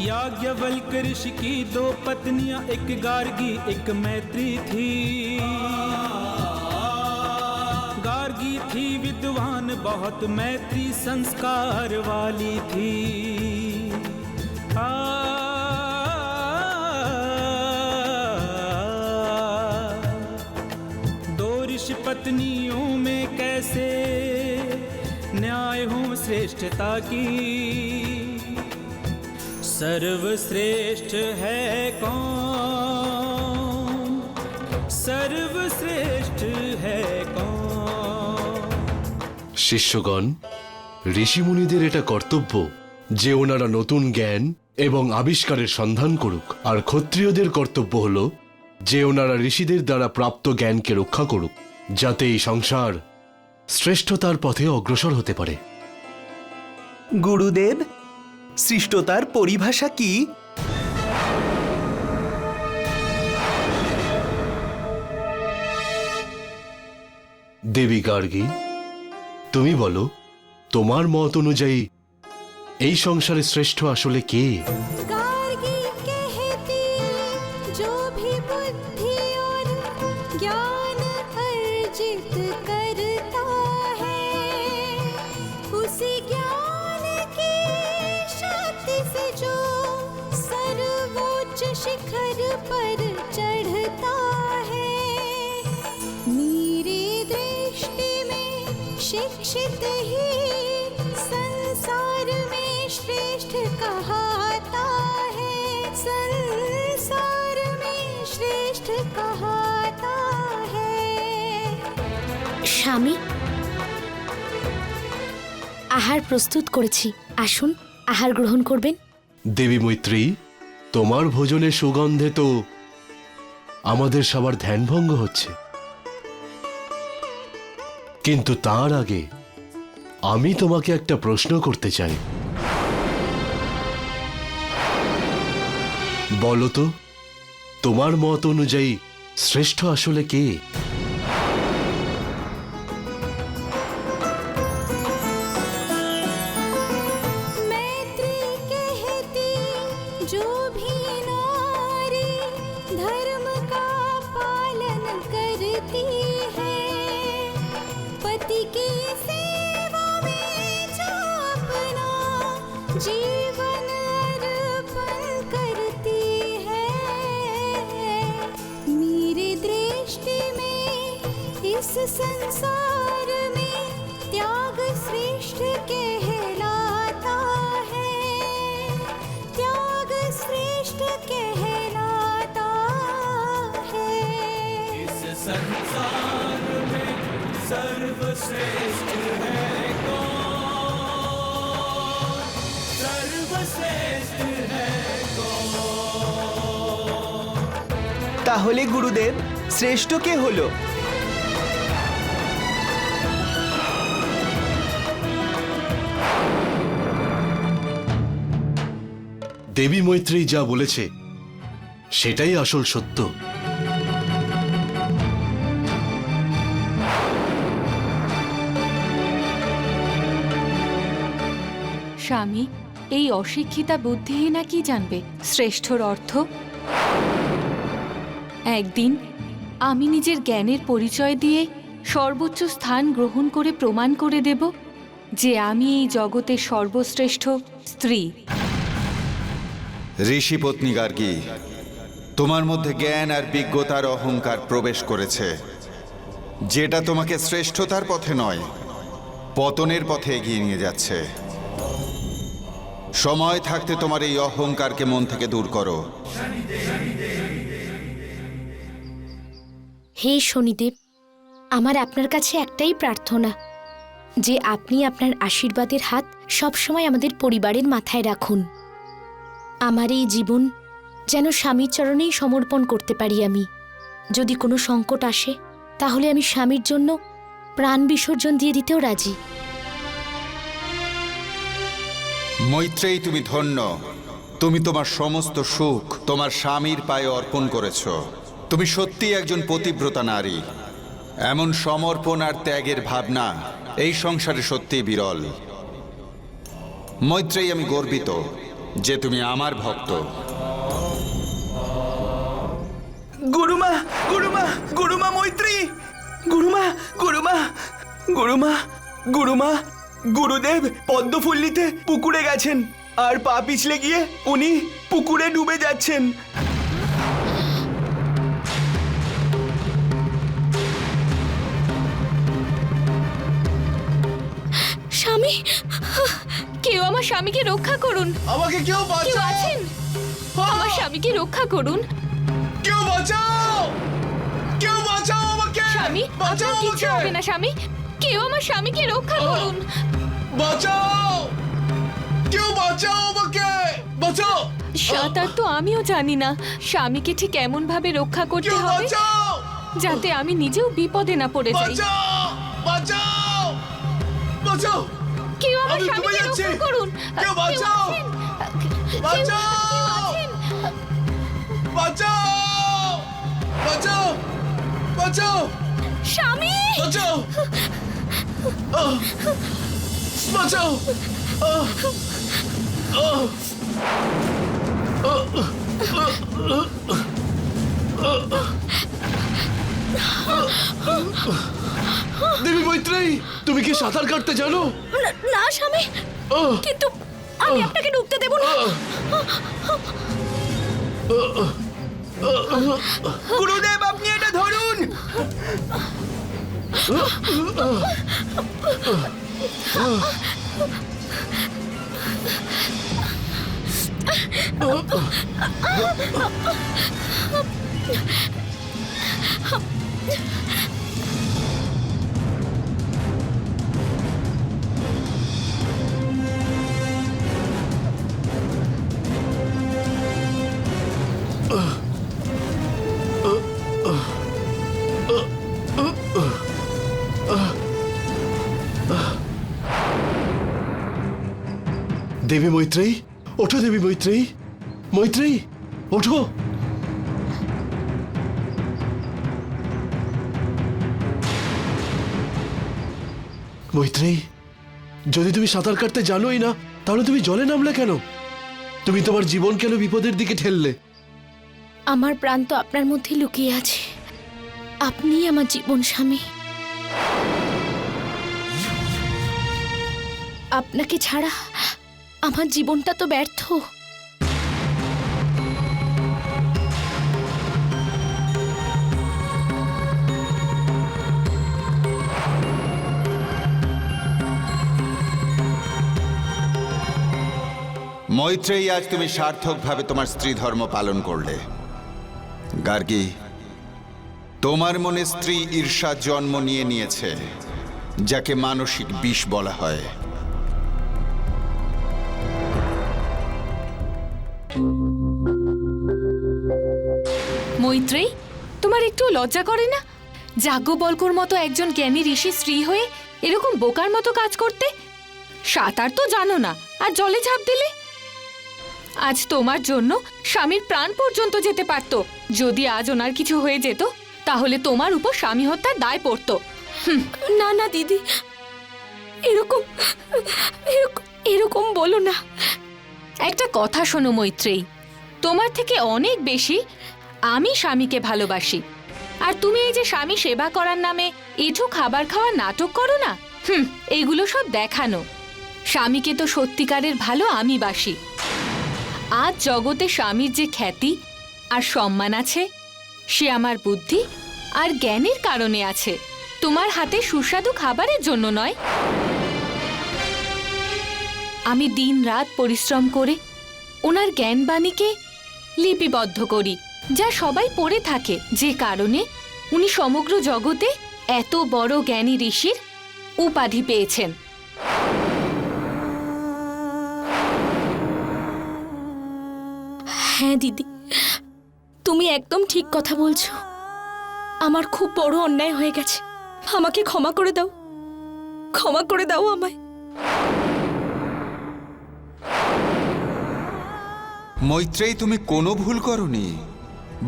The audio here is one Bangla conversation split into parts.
याज्ञवल्क्य ऋषि की दो पत्नियां, एक गार्गी एक मैत्री थी। गार्गी थी विद्वान बहुत, मैत्री संस्कार वाली थी। दो ऋषि पत्नियों में कैसे न्याय हो श्रेष्ठता की। सर्वश्रेष्ठ है कौन, सर्वश्रेष्ठ है कौन। শিষ্যগণ, ঋষিমুনিদের এটা কর্তব্য যে ওনারা নতুন জ্ঞান এবং আবিষ্কারের সন্ধান করুক, আর ক্ষত্রিয়দের কর্তব্য হলো যে ওনারা ঋষিদের দ্বারা প্রাপ্ত জ্ঞানকে রক্ষা করুক, যাতে এই সংসার শ্রেষ্ঠতার পথে অগ্রসর হতে পারে। গুরুদেব, সৃষ্টতার পরিভাষা কি? দেবী গার্গী, তুমি বলো, তোমার মত অনুযায়ী এই সংসারে শ্রেষ্ঠ আসলে কে? गार्गी कहती जो भी बुद्धि और ज्ञान अर्जित करता है, उसी ज्ञान की शक्ति से जो सर्वोच्च शिखर पर चढ़ता है। मेरी दृष्टि में शिक्षित ही संसार में श्रेष्ठ कहाता है, संसार में श्रेष्ठ कहाता है। স্বামী, আহার প্রস্তুত করেছি, আসুন আহার গ্রহণ করবেন। দেবী মৈত্রী, তোমার ভোজনের সুগন্ধে তো আমাদের সবার ধ্যানভঙ্গ হচ্ছে। কিন্তু তার আগে আমি তোমাকে একটা প্রশ্ন করতে চাই। বলো তো, তোমার মত অনুযায়ী শ্রেষ্ঠ আসলে কে? मैत्री कहती जो भी नारी धर्म का पालन करती है, पति की सेवा में जो अपना जीवन अर्पण करती है। मेरी दृष्टि में इस संसार में त्याग श्रेष्ठ कहलाता है, त्याग श्रेष्ठ कहलाता है। इस संसार में सर्वश्रेष्ठ है कौन, सर्वश्रेष्ठ है कौन। তাহলে গুরুদেব, শ্রেষ্ঠ কে হলো? দেবী মৈত্রী যা বলেছে সেটাই আসল সত্য। স্বামী, এই অশিক্ষিতা বুদ্ধিহীনা কি জানবে শ্রেষ্ঠর অর্থ? একদিন আমি নিজের জ্ঞানের পরিচয় দিয়ে সর্বোচ্চ স্থান গ্রহণ করে প্রমাণ করে দেব যে আমি এই জগতের সর্বশ্রেষ্ঠ স্ত্রী। ঋষি পত্নী গার্গী, তোমার মধ্যে জ্ঞান আর বিজ্ঞতার অহংকার প্রবেশ করেছে, যেটা তোমাকে শ্রেষ্ঠতার পথে নয়, পতনের পথে এগিয়ে নিয়ে যাচ্ছে। সময় থাকতে তোমার এই অহংকারকে মন থেকে দূর করো। হে শনিদেব, আমার আপনার কাছে একটাই প্রার্থনা যে আপনি আপনার আশীর্বাদের হাত সবসময় আমাদের পরিবারের মাথায় রাখুন। আমার এই জীবন যেন স্বামীর চরণেই সমর্পণ করতে পারি আমি। যদি কোনো সংকট আসে তাহলে আমি স্বামীর জন্য প্রাণ বিসর্জন দিয়ে দিতেও রাজি। মৈত্রেয়ী, তুমি ধন্য। তুমি তোমার সমস্ত সুখ তোমার স্বামীর পায়ে অর্পণ করেছ। তুমি সত্যিই একজন পতিব্রতা নারী। এমন সমর্পণ আর ত্যাগের ভাবনা এই সংসারে সত্যিই বিরল। মৈত্রেয়ী, আমি গর্বিত যে তুমি আমার ভক্ত। গুরুমা গুরুমা গুরুমা মৈত্রী, গুরুমা গুরুমা গুরুমা গুরুমা গুরুদেব পদ্মফুল্লিতে পুকুরে গেছেন, আর পা পিছলে গিয়ে উনি পুকুরে ডুবে যাচ্ছেন। স্বামী, কেউ আমার স্বামীকে রক্ষা করুন। আমাকে কেউ কেউ বাঁচাও, আছেন? আমার স্বামীকে রক্ষা করুন। কেউ বাঁচাও, কেউ বাঁচাও আমাকে, স্বামী, আপনার কিছু হবে না স্বামী। কেউ আমার স্বামীকে রক্ষা করুন। বাঁচাও, কেউ বাঁচাও আমাকে, বাঁচাও, সাঁতার তো আমিও জানি না স্বামীকে ঠিক এমন ভাবে রক্ষা করতে কেউ হবে বাঁচাও, যাতে আমি নিজেও বিপদে না পড়ে যাই। বাঁচাও, বাঁচাও, বাঁচাও, কেউ আমার আমি ডুবে স্বামীকে যাচ্ছি। রক্ষা করুন। কেউ বাঁচাও, আছেন? বাঁচাও, আছেন? বাঁচাও, বাঁচাও, বাঁচাও, স্বামী, বাঁচাও, বাঁচাও, দেবী মৈত্রেয়ী, তুমি কি সাঁতার কাটতে জানো? না স্বামী, কিন্তু আমি আপনাকে ডুবতে দেব না। গুরুদেব আপনি এটা ধরুন। দেবী মৈত্রেয়ী, ওঠো দেবী মৈত্রেয়ী, মৈত্রেয়ী ওঠো। মৈত্রেয়ী, যদি তুমি সাঁতার কাটতে জানোই না, তাহলে তুমি জলে নামলে কেন? তুমি তোমার জীবন কেন বিপদের দিকে ঠেললে? আমার প্রাণ তো আপনার মধ্যে লুকিয়ে আছে। আপনিই আমার জীবন স্বামী। আপনাকে ছাড়া আমার জীবনটা তো ব্যর্থ। মৈত্রেয়ী, আজ তুমি সার্থকভাবে তোমার স্ত্রী ধর্ম পালন করলে। গার্গী, তোমার মনে স্ত্রী ঈর্ষা জন্ম নিয়েছে, যাকে মানসিক বিষ বলা হয়। মৈত্রেয়ী, তোমার একটু লজ্জা করে না যাজ্ঞবল্ক্যর মতো একজন জ্ঞানী ঋষি স্ত্রী হয়ে এরকম বোকার মতো কাজ করতে? সাঁতার তো জানো না, আর জলে ঝাঁপ দিলে। আজ তোমার জন্য স্বামীর প্রাণ পর্যন্ত যেতে পারতো। যদি আজ ওনার কিছু হয়ে যেত, তাহলে তোমার উপর স্বামী হত্যার দায় পড়তো। না না দিদি, এরকম এরকম এরকম বলো না। একটা কথা শোনো মৈত্রেয়ী, তোমার থেকে অনেক বেশি আমি স্বামীকে ভালোবাসি। আর তুমি এই যে স্বামী সেবা করার নামে এঁঠো খাবার খাওয়ার নাটক করো না, এইগুলো সব দেখানো। স্বামীকে তো সত্যিকারের ভালো আমি বাসি। আজ জগতে স্বামীর যে খ্যাতি আর সম্মান আছে, সে আমার বুদ্ধি আর জ্ঞানের কারণে আছে, তোমার হাতে সুস্বাদু খাবারের জন্য নয়। আমি দিন-রাত পরিশ্রম করে ওনার জ্ঞানবাণীকে লিপিবদ্ধ করি, যা সবাই পড়ে থাকে, যে কারণে উনি সমগ্র জগতে এত বড় জ্ঞানী ঋষির উপাধি পেয়েছেন। হ্যাঁ দিদি, তুমি একদম ঠিক কথা বলছো। আমার খুব বড় অন্যায় হয়ে গেছে। আমাকে ক্ষমা করে দাও, ক্ষমা করে দাও আমায়। মৈত্রেয়ী, তুমি কোনো ভুল করনি,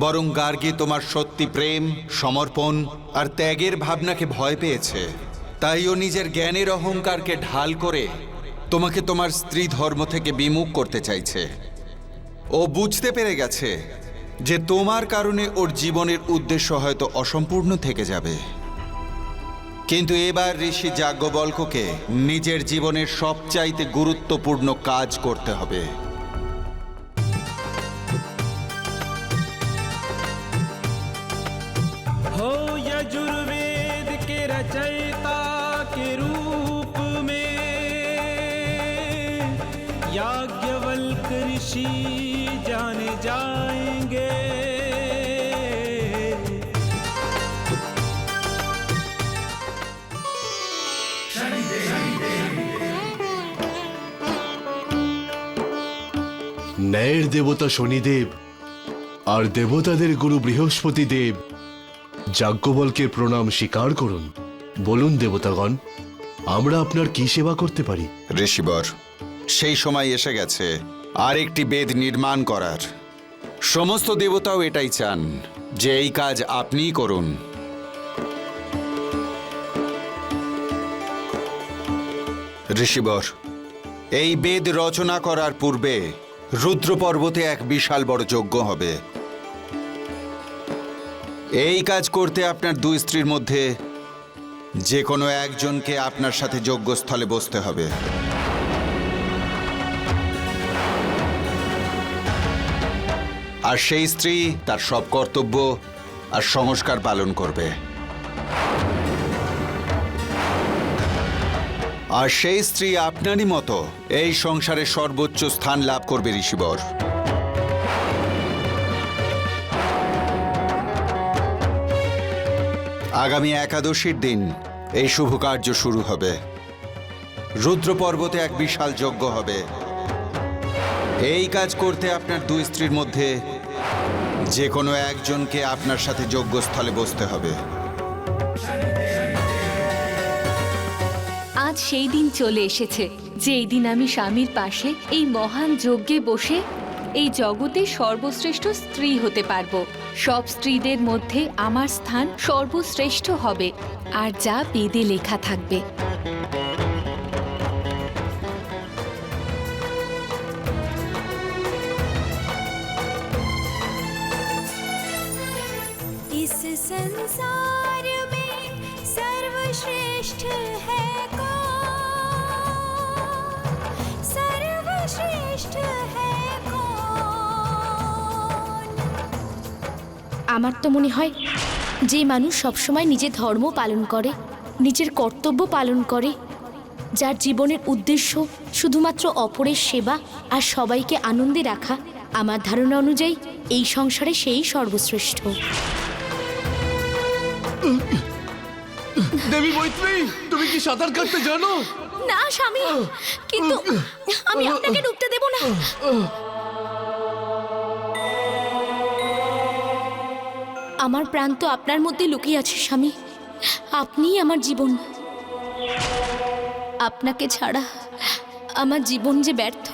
বরং গার্গী তোমার সত্যি প্রেম, সমর্পণ আর ত্যাগের ভাবনাকে ভয় পেয়েছে। তাই ও নিজের জ্ঞানের অহংকারকে ঢাল করে তোমাকে তোমার স্ত্রী ধর্ম থেকে বিমুখ করতে চাইছে। ও বুঝতে পেরে গেছে যে তোমার কারণে ওর জীবনের উদ্দেশ্য হয়তো অসম্পূর্ণ থেকে যাবে। কিন্তু এবার ঋষি যাজ্ঞবল্ক্যকে নিজের জীবনের সবচাইতে গুরুত্বপূর্ণ কাজ করতে হবে। हो यजुर्वेद के रचयिता के रूप में याज्ञवल्क ऋषि जाने जाएंगे। ন্যায়ের দেবতা শনিদেব আর দেবতাদের গুরু বৃহস্পতি দেব যাজ্ঞবল্ক্যের প্রণাম স্বীকার করুন। বলুন দেবতাগণ, আমরা আপনার কি সেবা করতে পারি? ঋষিবর, সেই সময় এসে গেছে আর একটি বেদ নির্মাণ করার। সমস্ত দেবতাও এটাই চান যে এই কাজ আপনিই করুন। ঋষিবর, এই বেদ রচনা করার পূর্বে রুদ্র পর্বতে এক বিশাল বড় যজ্ঞ হবে। এই কাজ করতে আপনার দুই স্ত্রীর মধ্যে যে কোনো একজনকে আপনার সাথে যজ্ঞস্থলে বসতে হবে। আর সেই স্ত্রী তার সব কর্তব্য আর সংস্কার পালন করবে। আর সেই স্ত্রী আপনারই মতো এই সংসারে সর্বোচ্চ স্থান লাভ করবে ঋষিবর। আগামী একাদশীর দিন এই শুভ কার্য শুরু হবে। রুদ্র পর্বতে এক বিশাল যজ্ঞ হবে। এই কাজ করতে আপনার দুই স্ত্রীর মধ্যে যে কোনো একজনকে আপনার সাথে যজ্ঞস্থলে বসতে হবে। আজ সেই দিন চলে এসেছে যেই দিন আমি স্বামীর পাশে এই মহান যজ্ঞে বসে এই জগতের সর্বশ্রেষ্ঠ স্ত্রী হতে পারবো। সব স্ত্রীদের মধ্যে আমার স্থান সর্বশ্রেষ্ঠ হবে, আর যা বেদে লেখা থাকবে। इस संसार में सर्वश्रेष्ठ है कौन, सर्वश्रेष्ठ है कौन। আমার তো মনে হয় যে মানুষ সবসময় নিজের ধর্ম পালন করে, নিজের কর্তব্য পালন করে, যার জীবনের উদ্দেশ্য শুধুমাত্র অপরের সেবা আর সবাইকে আনন্দে রাখা, আমার ধারণা অনুযায়ী এই সংসারে সেই সর্বশ্রেষ্ঠ। দেবী মৈত্রী, তুমি কি সাঁতার কাটতে জানো? না স্বামী, কিন্তু আমি আপনাকে ডুবতে দেব না। আমার প্রাণ তো আপনার মধ্যে লুকিয়ে আছে স্বামী। আপনিই আমার জীবন। আপনাকে ছাড়া আমার জীবন যে ব্যর্থ।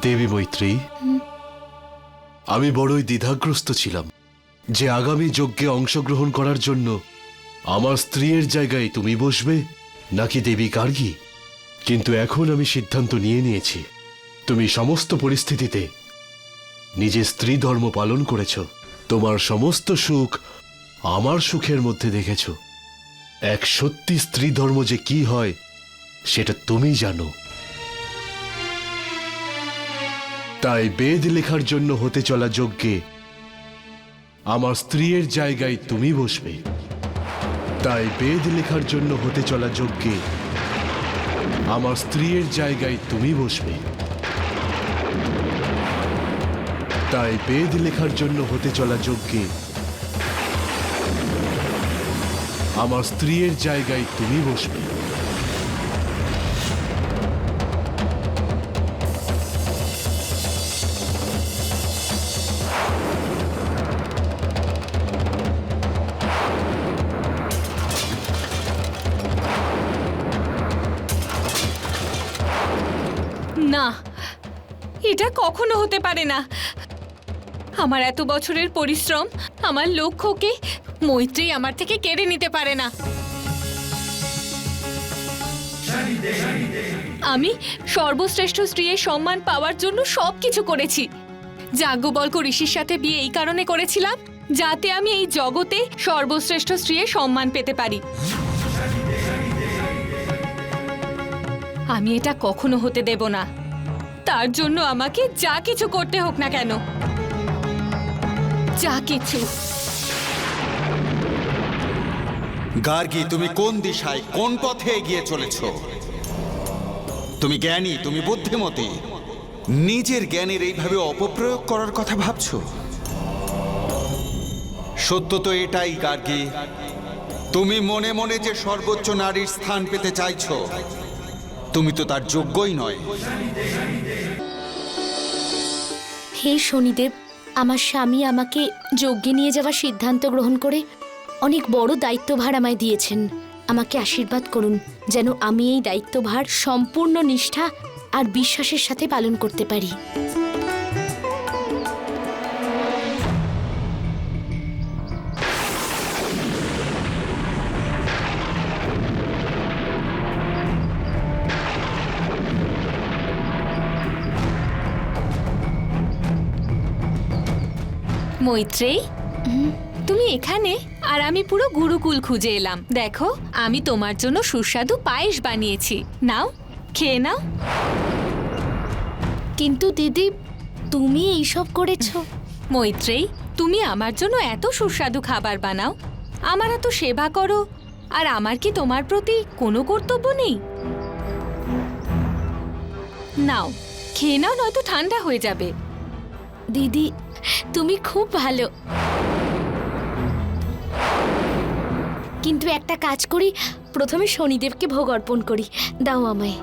দেবী মৈত্রী, আমি বড়ই দ্বিধাগ্রস্ত ছিলাম যে আগামী যজ্ঞে অংশগ্রহণ করার জন্য আমার স্ত্রীর জায়গায় তুমি বসবে নাকি দেবী গার্গী। কিন্তু এখন আমি সিদ্ধান্ত নিয়ে নিয়েছি। তুমি সমস্ত পরিস্থিতিতে নিজের স্ত্রী ধর্ম পালন করেছ। তোমার সমস্ত সুখ আমার সুখের মধ্যে দেখেছ। এক সত্যি স্ত্রী ধর্ম যে কি হয় সেটা তুমি জানো। তাই বেদ লেখার জন্য হতে চলা যজ্ঞে আমার স্ত্রীর জায়গায় তুমি বসবে। তাই বেদ লেখার জন্য হতে চলা যজ্ঞে আমার স্ত্রীর জায়গায় তুমি বসবে। তাই বেদ লেখার জন্য হতে চলা যজ্ঞে আমার স্ত্রীর জায়গায় তুমি বসবে। না, এটা কখনো হতে পারে না। আমার এত বছরের পরিশ্রম, আমার লক্ষ্যকে মৈত্রেয়ী আমার থেকে কেড়ে নিতে পারে না। আমি সর্বশ্রেষ্ঠ স্ত্রীর সম্মান পাওয়ার জন্য সবকিছু করেছি। যাজ্ঞবল্ক্য ঋষির সাথে বিয়ে এই কারণে করেছিলাম যাতে আমি এই জগতে সর্বশ্রেষ্ঠ স্ত্রীর সম্মান পেতে পারি। আমি এটা কখনো হতে দেব না। তার জন্য আমাকে যা কিছু করতে হোক না কেন, যা কিছু। গার্গী, তুমি কোন দিশায়, কোন পথে এগিয়ে চলেছ? তুমি জ্ঞানী, তুমি বুদ্ধিমতী, নিজের জ্ঞানের এইভাবে অপপ্রয়োগ করার কথা ভাবছো? সত্য তো এটাই গার্গী, তুমি মনে মনে যে সর্বোচ্চ নারীর স্থান পেতে চাইছো, তুমি তো তার যোগ্যই নয়। হে শনিদেব, আমার স্বামী আমাকে যজ্ঞে নিয়ে যাওয়ার সিদ্ধান্ত গ্রহণ করে অনেক বড় দায়িত্বভার আমায় দিয়েছেন। আমাকে আশীর্বাদ করুন যেন আমি এই দায়িত্বভার সম্পূর্ণ নিষ্ঠা আর বিশ্বাসের সাথে পালন করতে পারি। মৈত্রেয়ী, তুমি এখানে? আর আমি পুরো গুরুকুল খুঁজে এলাম। দেখো, আমি তোমার জন্য সুস্বাদু পায়েস বানিয়েছি। নাও, খেয়ে নাও। কিন্তু দিদি, তুমি এইসব করেছো? মৈত্রেয়ী, তুমি আমার জন্য এত সুস্বাদু খাবার বানাও, আমার এত সেবা করো, আর আমার কি তোমার প্রতি কোনো কর্তব্য নেই? নাও, খেয়ে নাও, নয়তো ঠান্ডা হয়ে যাবে। দিদি, তুমি খুব ভালো। কিন্তু একটা কাজ করি, প্রথমে শনিদেবকে ভোগ অর্পণ করি। দাও আমায়।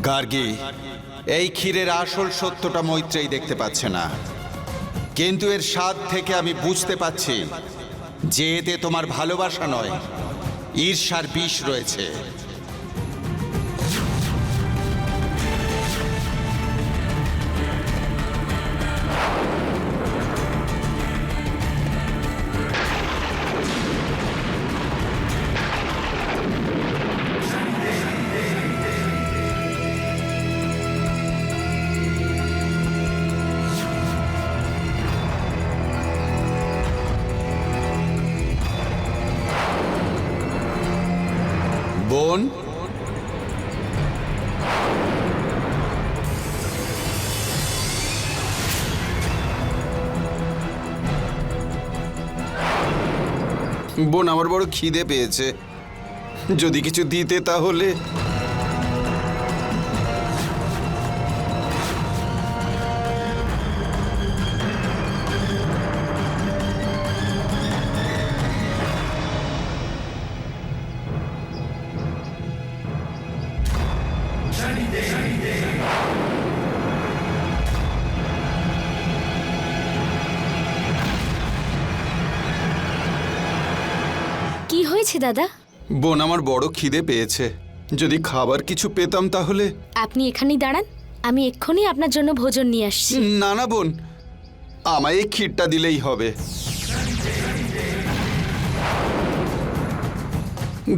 গার্গী, এই ক্ষীরের আসল সত্যটা মৈত্রেয়ী দেখতে পাচ্ছে না, কিন্তু এর স্বাদ থেকে আমি বুঝতে পাচ্ছি যে এতে তোমার ভালোবাসা নয়, ঈর্ষার বিষ রয়েছে। বোন, বোন, আমার বড় খিদে পেয়েছে, যদি কিছু দিতে তাহলে। কি হয়েছে দাদা? বোন, আমার বড় খিদে পেয়েছে, যদি খাবার কিছু পেতাম তাহলে। আপনি এখানেই দাঁড়ান, আমি এক্ষুনি আপনার জন্য ভোজন নিয়ে আসছি। না না বোন, আমায় এই ক্ষীরটা দিলেই হবে।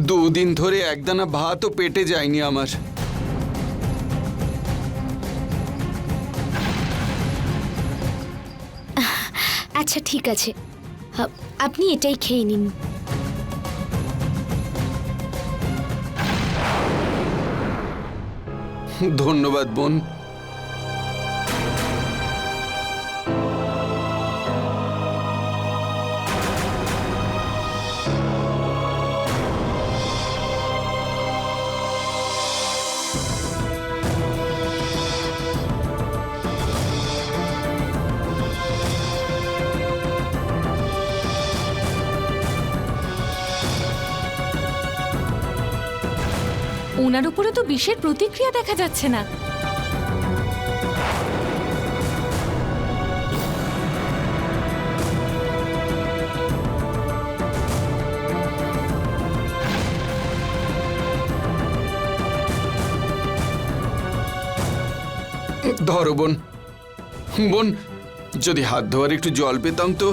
2 দিন ধরে একদানা ভাতও পেটে যায়নি আমার। আচ্ছা ঠিক আছে, আপনি এটাই খেয়ে নিন। ধন্যবাদ বোন। ওনার উপরে তো বিষের প্রতিক্রিয়া দেখা যাচ্ছে না। ধরো বোন, বোন যদি হাত ধোয়ার একটু জল পেতাম তো।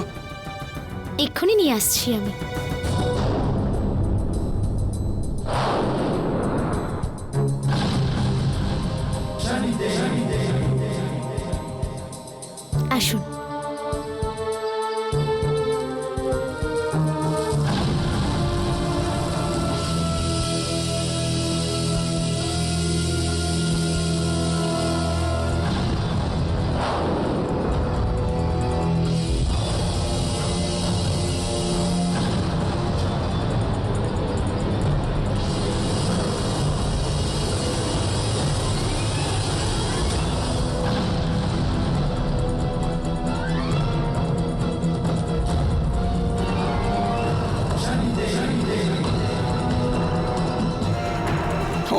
এক্ষুনি নিয়ে আসছি আমি। আসুন।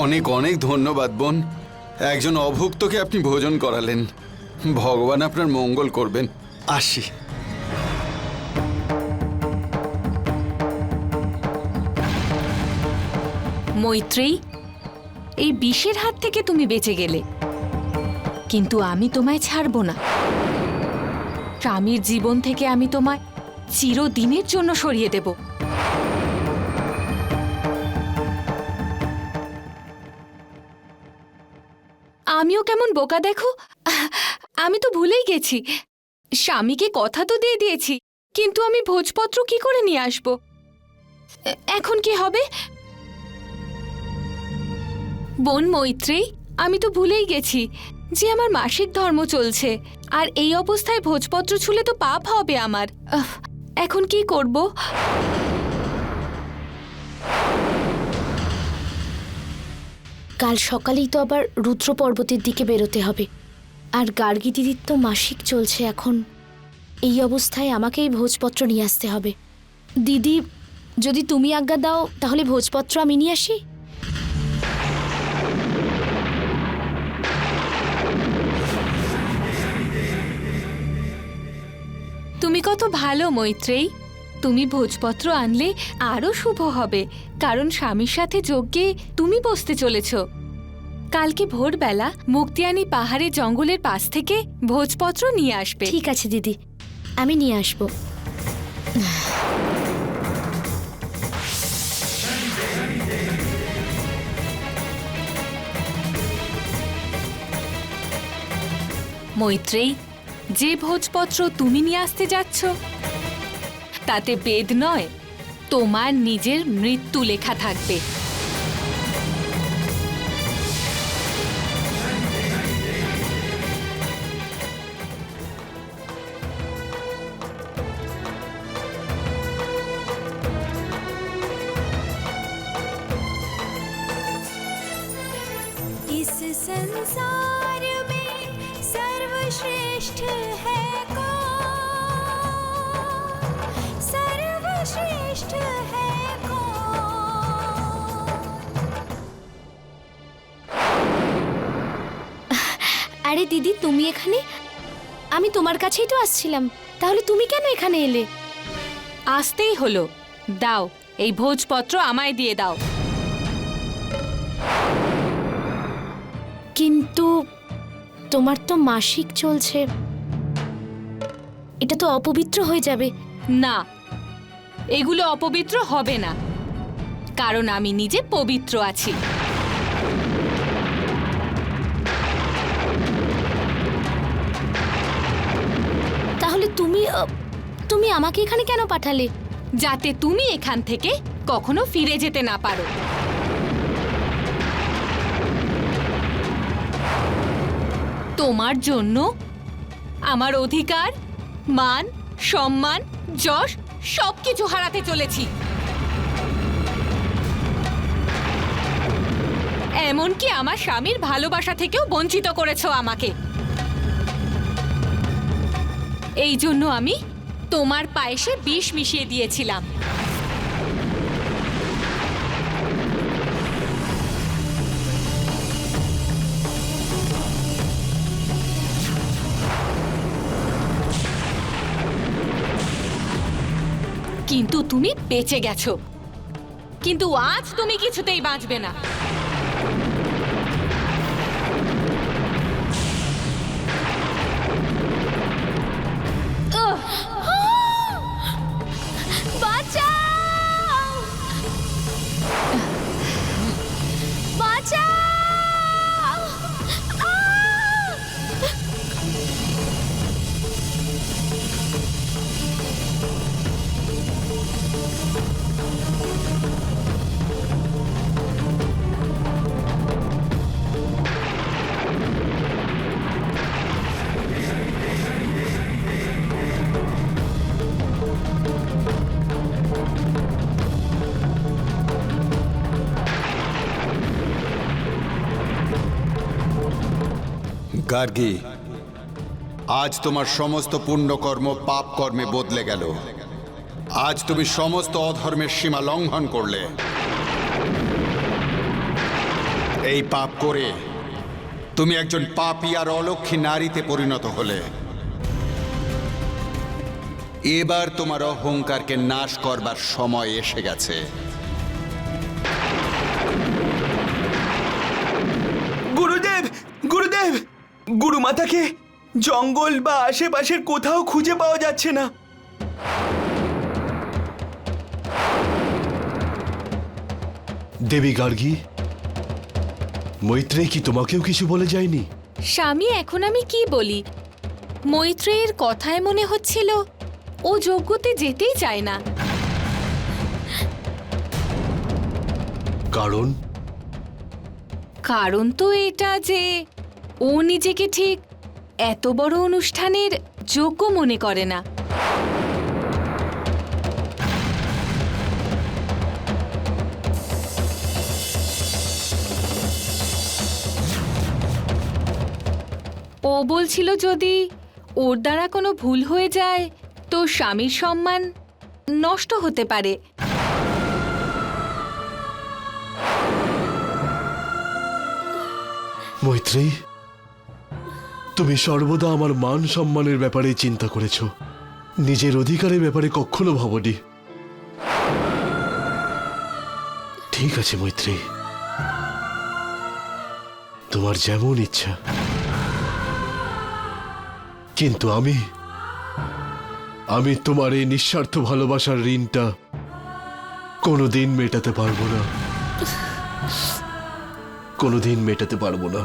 অনেক অনেক ধন্যবাদ বোন, একজন অভুক্তকে আপনি ভোজন করালেন। ভগবান আপনার মঙ্গল করবেন। আসি। মৈত্রেয়ী, এই বিষের হাত থেকে তুমি বেঁচে গেলে, কিন্তু আমি তোমায় ছাড়ব না। স্বামীর জীবন থেকে আমি তোমায় চিরদিনের জন্য সরিয়ে দেব। আমিও কেমন বোকা দেখো, আমি তো ভুলেই গেছি। স্বামীকে কথা তো দিয়ে দিয়েছি, কিন্তু আমি ভোজপত্র কি করে নিয়ে আসব? এখন কি হবে? বোন মৈত্রেয়ী, আমি তো ভুলেই গেছি যে আমার মাসিক ধর্ম চলছে, আর এই অবস্থায় ভোজপত্র ছুলে তো পাপ হবে আমার। এখন কি করব? কাল সকালেই তো আবার রুদ্র পর্বতের দিকে বেরোতে হবে, আর গার্গী দিদির তো মাসিক চলছে এখন। এই অবস্থায় আমাকেই ভোজপত্র নিয়ে আসতে হবে। দিদি, যদি তুমি আজ্ঞা দাও তাহলে ভোজপত্র আমি নিয়ে আসি। তুমি কত ভালো মৈত্রেয়ী। তুমি ভোজপত্র আনলে আরও শুভ হবে, কারণ স্বামীর সাথে যজ্ঞে তুমি বসতে চলেছ। কালকে ভোরবেলা মুক্তিয়ানি পাহাড়ে জঙ্গলের পাশ থেকে ভোজপত্র নিয়ে আসবে। ঠিক আছে দিদি, আমি নিয়ে আসবো। মৈত্রেয়ী, যে ভোজপত্র তুমি নিয়ে আসতে যাচ্ছ তাতে বেদ নয়, তোমার নিজের মৃত্যু লেখা থাকবে। इस संसार में सर्वश्रेष्ठ है कौन, सर्वश्रेष्ठ है कौन। আরে দিদি, তুমি এখানে? আমি তোমার কাছেই তো আসছিলাম, তাহলে তুমি কেন এখানে এলে? আসতেই হলো। দাও, এই ভোজপত্র আমায় দিয়ে দাও। কিন্তু তোমার তো মাসিক চলছে, এটা তো অপবিত্র হয়ে যাবে। না, এগুলো অপবিত্র হবে না, কারণ আমি নিজে পবিত্র আছি। তাহলে তুমি আমাকে এখানে কেন পাঠালে? যাতে তুমি এখান থেকে কখনো ফিরে যেতে না পারো। তোমার জন্য আমার অধিকার, মান, সম্মান, যশ সবকিছু হারাতে চলেছি। এমনকি আমার স্বামীর ভালোবাসা থেকেও বঞ্চিত করেছো আমাকে। এই জন্য আমি তোমার পায়েসে বিষ মিশিয়ে দিয়েছিলাম। কিন্তু তুমি বেঁচে গেছো, কিন্তু আজ তুমি কিছুতেই বাঁচবে না। বাঁচাও! বাঁচাও! গার্গী, আজ তোমার সমস্ত পুণ্যকর্ম পাপ কর্মে বদলে গেল। আজ তুমি সমস্ত অধর্মের সীমা লঙ্ঘন করলে। এই পাপ করে তুমি একজন পাপী আর অলক্ষী নারীতে পরিণত হলে। এবার তোমার অহংকারকে নাশ করবার সময় এসে গেছে। গুরুদেব, গুরুদেব, গুরুমাতাকে জঙ্গল বা আশেপাশের কোথাও খুঁজে পাওয়া যাচ্ছে না। দেবী গার্গী, মৈত্রেয়ী কি তোমাকেও কিছু বলে যায়নি? স্বামী, এখন আমি কি বলি? মৈত্রেয়ের কথায় মনে হচ্ছিল ও যজ্ঞতে যেতেই চায় না। কারণ? কারণ তো এটা যে ও নিজেকে ঠিক এত বড় অনুষ্ঠানের যোগ্য মনে করে না। ও বলছিল যদি ওর দ্বারা কোনো ভুল হয়ে যায় তো স্বামীর সম্মান নষ্ট হতে পারে। মৈত্রেয়ী, তুমি সর্বদা আমার মান সম্মানের ব্যাপারে চিন্তা করেছ, নিজের অধিকারের ব্যাপারে কখনো ভাবনি। ঠিক আছে মৈত্রেয়ী, তোমার যেমন ইচ্ছা, কিন্তু আমি তোমার এই নিঃস্বার্থ ভালোবাসার ঋণটা কোনোদিন মেটাতে পারবো না, কোনোদিন মেটাতে পারবো না।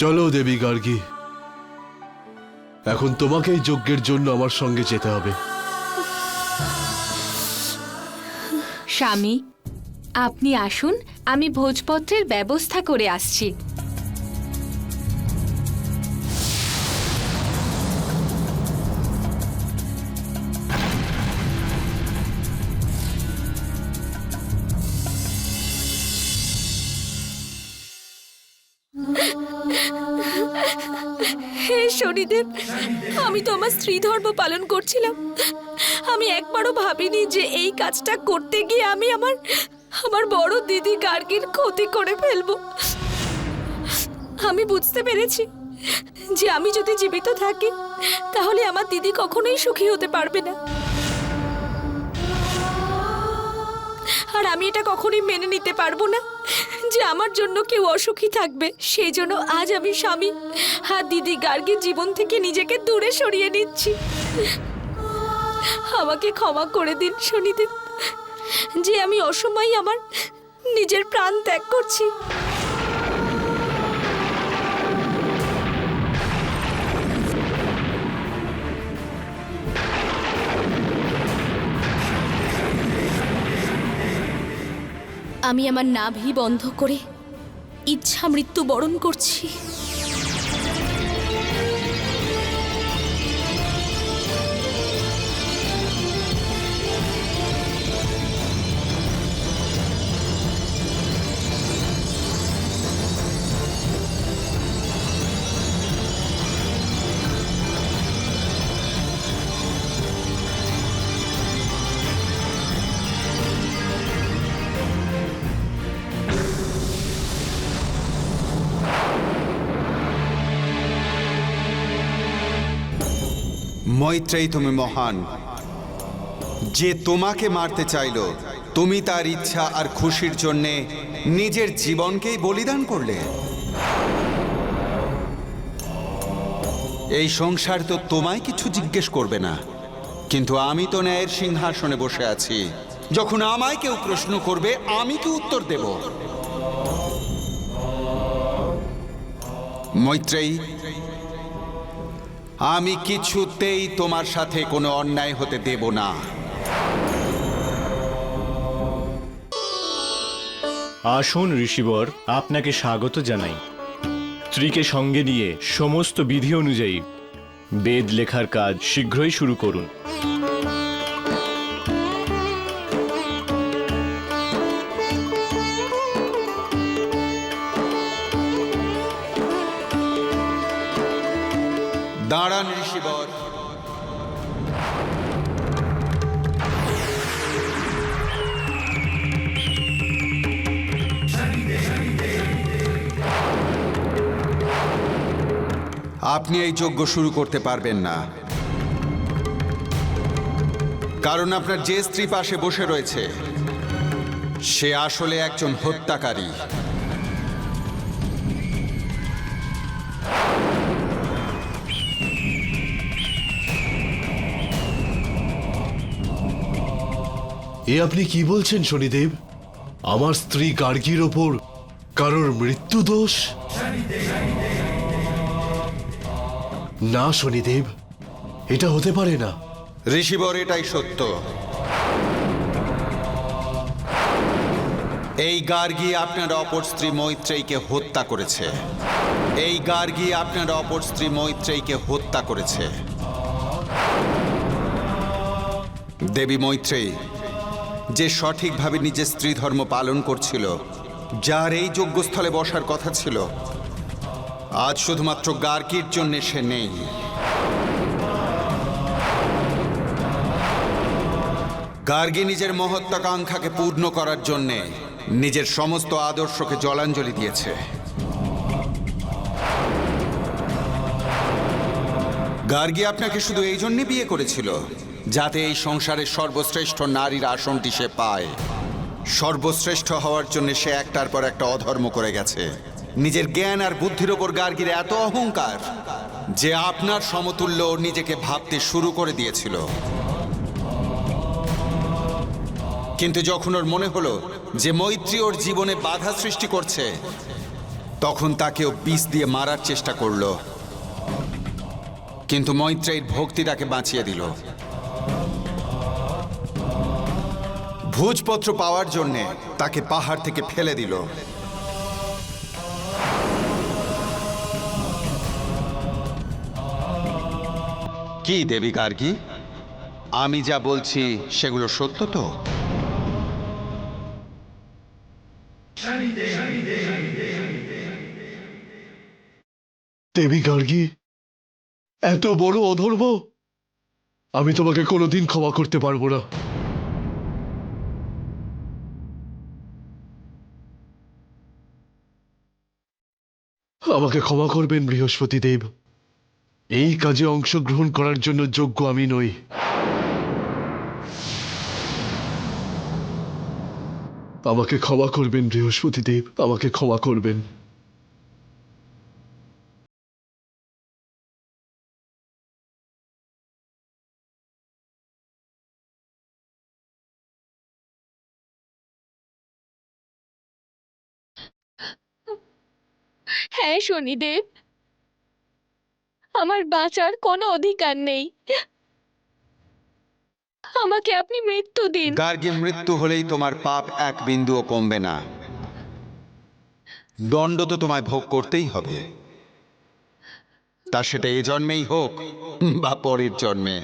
চলো দেবী গার্গী, এখন তোমাকেই যজ্ঞের জন্য আমার সঙ্গে যেতে হবে। স্বামী, আপনি আসুন, আমি ভোজপত্রের ব্যবস্থা করে আসছি। হে শনিদেব, আমি তো আমার স্ত্রী ধর্ম পালন করছিলাম। আমি একবারও ভাবিনি যে এই কাজটা করতে গিয়ে আমি আমার বড় দিদি গার্গীর ক্ষতি করে ফেলবো। আমি বুঝতে পেরেছি যে আমি যদি জীবিত থাকি তাহলে আমার দিদি কখনোই সুখী হতে পারবে না, আর আমি এটা কখনোই মেনে নিতে পারবো না যে আমার জন্য কেউ অসুখী থাকবে। সেই জন্য আজ আমি স্বামী আর দিদি গার্গীর জীবন থেকে নিজেকে দূরে সরিয়ে নিচ্ছি। আমাকে ক্ষমা করে দিন শনিদেব যে আমি অসময়ে আমার নিজের প্রাণ ত্যাগ করছি। আমি আমার নাভি বন্ধ করে ইচ্ছা মৃত্যু বরণ করছি। মৈত্রেয়ী, তুমি মহান। যে তোমাকে মারতে চাইল, তুমি তার ইচ্ছা আর খুশির জন্যে নিজের জীবনকেই বলিদান করলে। এই সংসার তো তোমায় কিছু জিজ্ঞেস করবে না, কিন্তু আমি তো ন্যায়ের সিংহাসনে বসে আছি। যখন আমায় কেউ প্রশ্ন করবে, আমি কি উত্তর দেব? মৈত্রেয়ী, আমি কিছুতেই তোমার সাথে কোনো অন্যায় হতে দেব না। আসুন ঋষিবর, আপনাকে স্বাগত জানাই। স্ত্রীকে সঙ্গে নিয়ে সমস্ত বিধি অনুযায়ী বেদ লেখার কাজ শীঘ্রই শুরু করুন। দাঁড়ান ঋষিবর। আপনি এই যজ্ঞ শুরু করতে পারবেন না, কারণ আপনার যে স্ত্রী পাশে বসে রয়েছে সে আসলে একজন হত্যাকারী। এ আপনি কি বলছেন শনিদেব? আমার স্ত্রী গার্গীর ওপর কারোর মৃত্যু দোষ? না শনিদেব, এটা হতে পারে না। ঋষিবর, এটাই সত্য। এই গার্গী আপনার অপর স্ত্রী মৈত্রেয়ীকে হত্যা করেছে। এই গার্গী আপনার অপর স্ত্রী মৈত্রেয়ীকে হত্যা করেছে। দেবী মৈত্রেয়ী যে সঠিকভাবে নিজের স্ত্রী ধর্ম পালন করছিল, যার এই যজ্ঞস্থলে বসার কথা ছিল, আজ শুধুমাত্র গার্গীর জন্য সে নেই। গার্গী নিজের মহত্ত্বাকাঙ্ক্ষাকে পূর্ণ করার জন্যে নিজের সমস্ত আদর্শকে জলাঞ্জলি দিয়েছে। গার্গী আপনাকে শুধু এই জন্যে বিয়ে করেছিল যাতে এই সংসারের সর্বশ্রেষ্ঠ নারীর আসনটি সে পায়। সর্বশ্রেষ্ঠ হওয়ার জন্য সে একটার পর একটা অধর্ম করে গেছে। নিজের জ্ঞান আর বুদ্ধির ওপর গার্গীর এত অহংকার যে আপনার সমতুল্য নিজেকে ভাবতে শুরু করে দিয়েছিল। কিন্তু যখন ওর মনে হলো যে মৈত্রী ওর জীবনে বাধা সৃষ্টি করছে, তখন তাকেও বিষ দিয়ে মারার চেষ্টা করলো। কিন্তু মৈত্রেয়ীর ভক্তি তাকে বাঁচিয়ে দিল। ভোজপত্র পাওয়ার জন্যে তাকে পাহাড় থেকে ফেলে দিল। কি দেবী গার্গী, আমি যা বলছি সেগুলো সত্য তো? দেবী গার্গী, এত বড় অধর্ম আমি তোমাকে কোনোদিন ক্ষমা করতে পারবো না। আমাকে ক্ষমা করবেন বৃহস্পতি দেব। এই কাজে অংশগ্রহণ করার জন্য যোগ্য আমি নই। আমাকে ক্ষমা করবেন বৃহস্পতি দেব, আমাকে ক্ষমা করবেন। হ্যাঁ শনিদেব, আমার বাঁচার কোনো অধিকার নেই। আমাকে আপনি মৃত্যু দিন। গার্গী, মৃত্যু হলেই তোমার পাপ এক বিন্দুও কমবে না। দণ্ড তো তোমায় ভোগ করতেই হবে, তা সেটা এ জন্মেই হোক বা পরের জন্মে।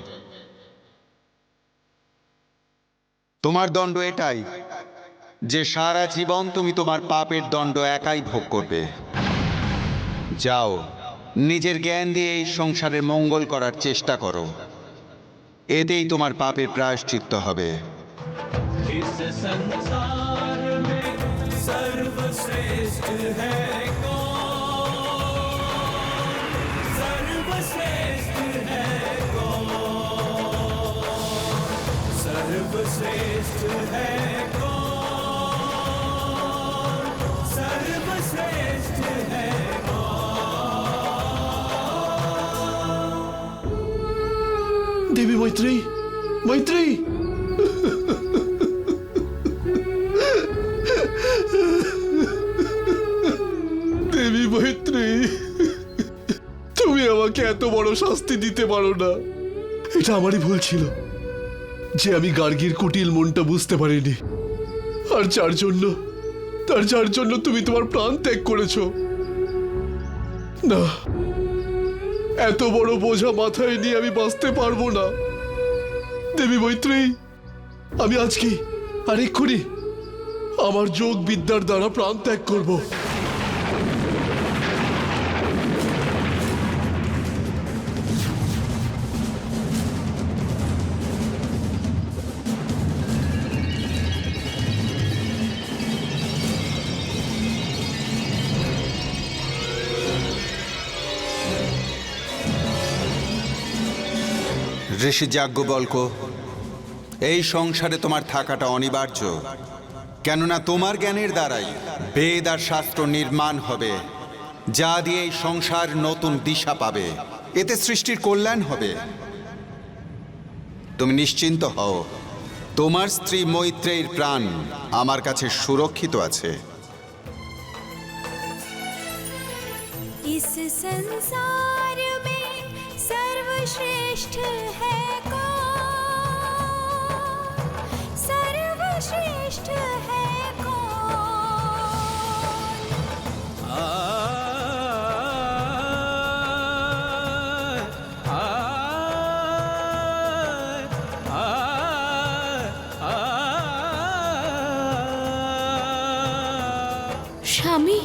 তোমার দণ্ড এটাই যে সারা জীবন তুমি তোমার পাপের দণ্ড একাই ভোগ করবে। যাও, নিজের জ্ঞান দিয়ে এই সংসারের মঙ্গল করার চেষ্টা করো, এতেই তোমার পাপের প্রায়শ্চিত্ত হবে। सर्वश्रेष्ठ है कौन, सर्वश्रेष्ठ है कौन। सर्वश्रेष्ठ है कौन, सर्वश्रेष्ठ है দেবী মৈত্রেয়ী, মৈত্রেয়ী, দেবী মৈত্রেয়ী, তুমি আমাকে এত বড় শাস্তি দিতে পারো না। এটা আমারই ভুল ছিল যে আমি গার্গীর কুটিল মনটা বুঝতে পারিনি, আর যার জন্য তুমি তোমার প্রাণ ত্যাগ করেছো। না, এত বড় বোঝা মাথায় নিয়ে আমি বাঁচতে পারবো না। দেবী মৈত্রেয়ী, আমি আজকেই আর এক্ষুনি আমার যোগ বিদ্যার দ্বারা প্রাণ ত্যাগ করব। ঋষি যাজ্ঞবল্ক, এই সংসারে তোমার থাকাটা অনিবার্য, কেননা তোমার জ্ঞানের দ্বারাই বেদ আর শাস্ত্র নির্মাণ হবে, যা দিয়ে এই সংসার নতুন দিশা পাবে, এতে সৃষ্টির কল্যাণ হবে। তুমি নিশ্চিন্ত হও, তোমার স্ত্রী মৈত্রেয়ীর প্রাণ আমার কাছে সুরক্ষিত আছে। इस संसार में सर्वश्रेष्ठ है कौन, सर्वश्रेष्ठ है कौन। স্বামী,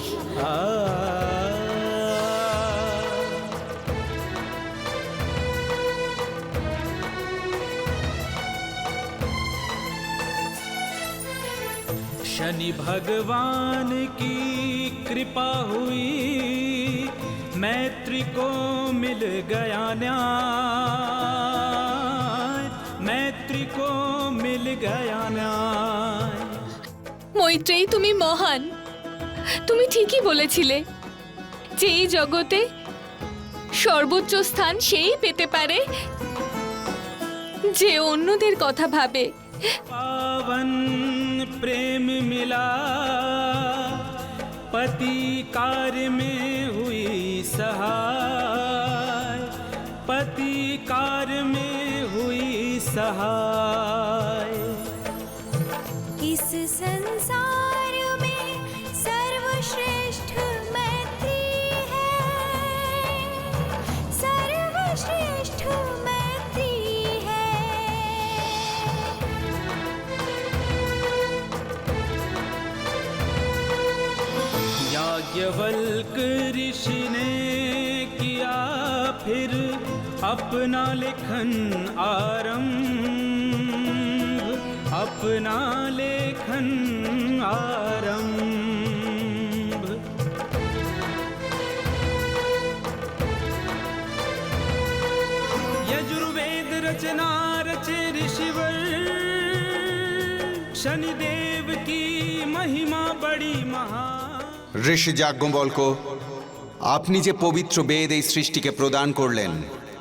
शनि भगवान की कृपा हुई, मैत्री को मिल गया न्याय, मैत्री को मिल गया न्याय। মৈত্রেয়ী, তুমি মহান। তুমি ঠিকই বলেছিলে যে এই জগতে সর্বোচ্চ স্থান সেই পেতে পারে যে অন্যদের কথা ভাবে। पावन प्रेम मिला, पति कार्य में हुई सहाय, पति कार्य में हुई सहाय। इस संसार में सर्वश्रेष्ठ मैत्री है, सर्वश्रेष्ठ मैत्री है। याज्ञवल्क ऋषि ने किया फिर अपना लेखन आरंभ, अपना लेखन आरंभ। यजुर्वेद रचना रचे ऋषिवर, शनिदेव की महिमा बड़ी महान। ঋষি যাজ্ঞবল্ক, আপনি যে পবিত্র বেদ এই সৃষ্টিকে প্রদান করলেন,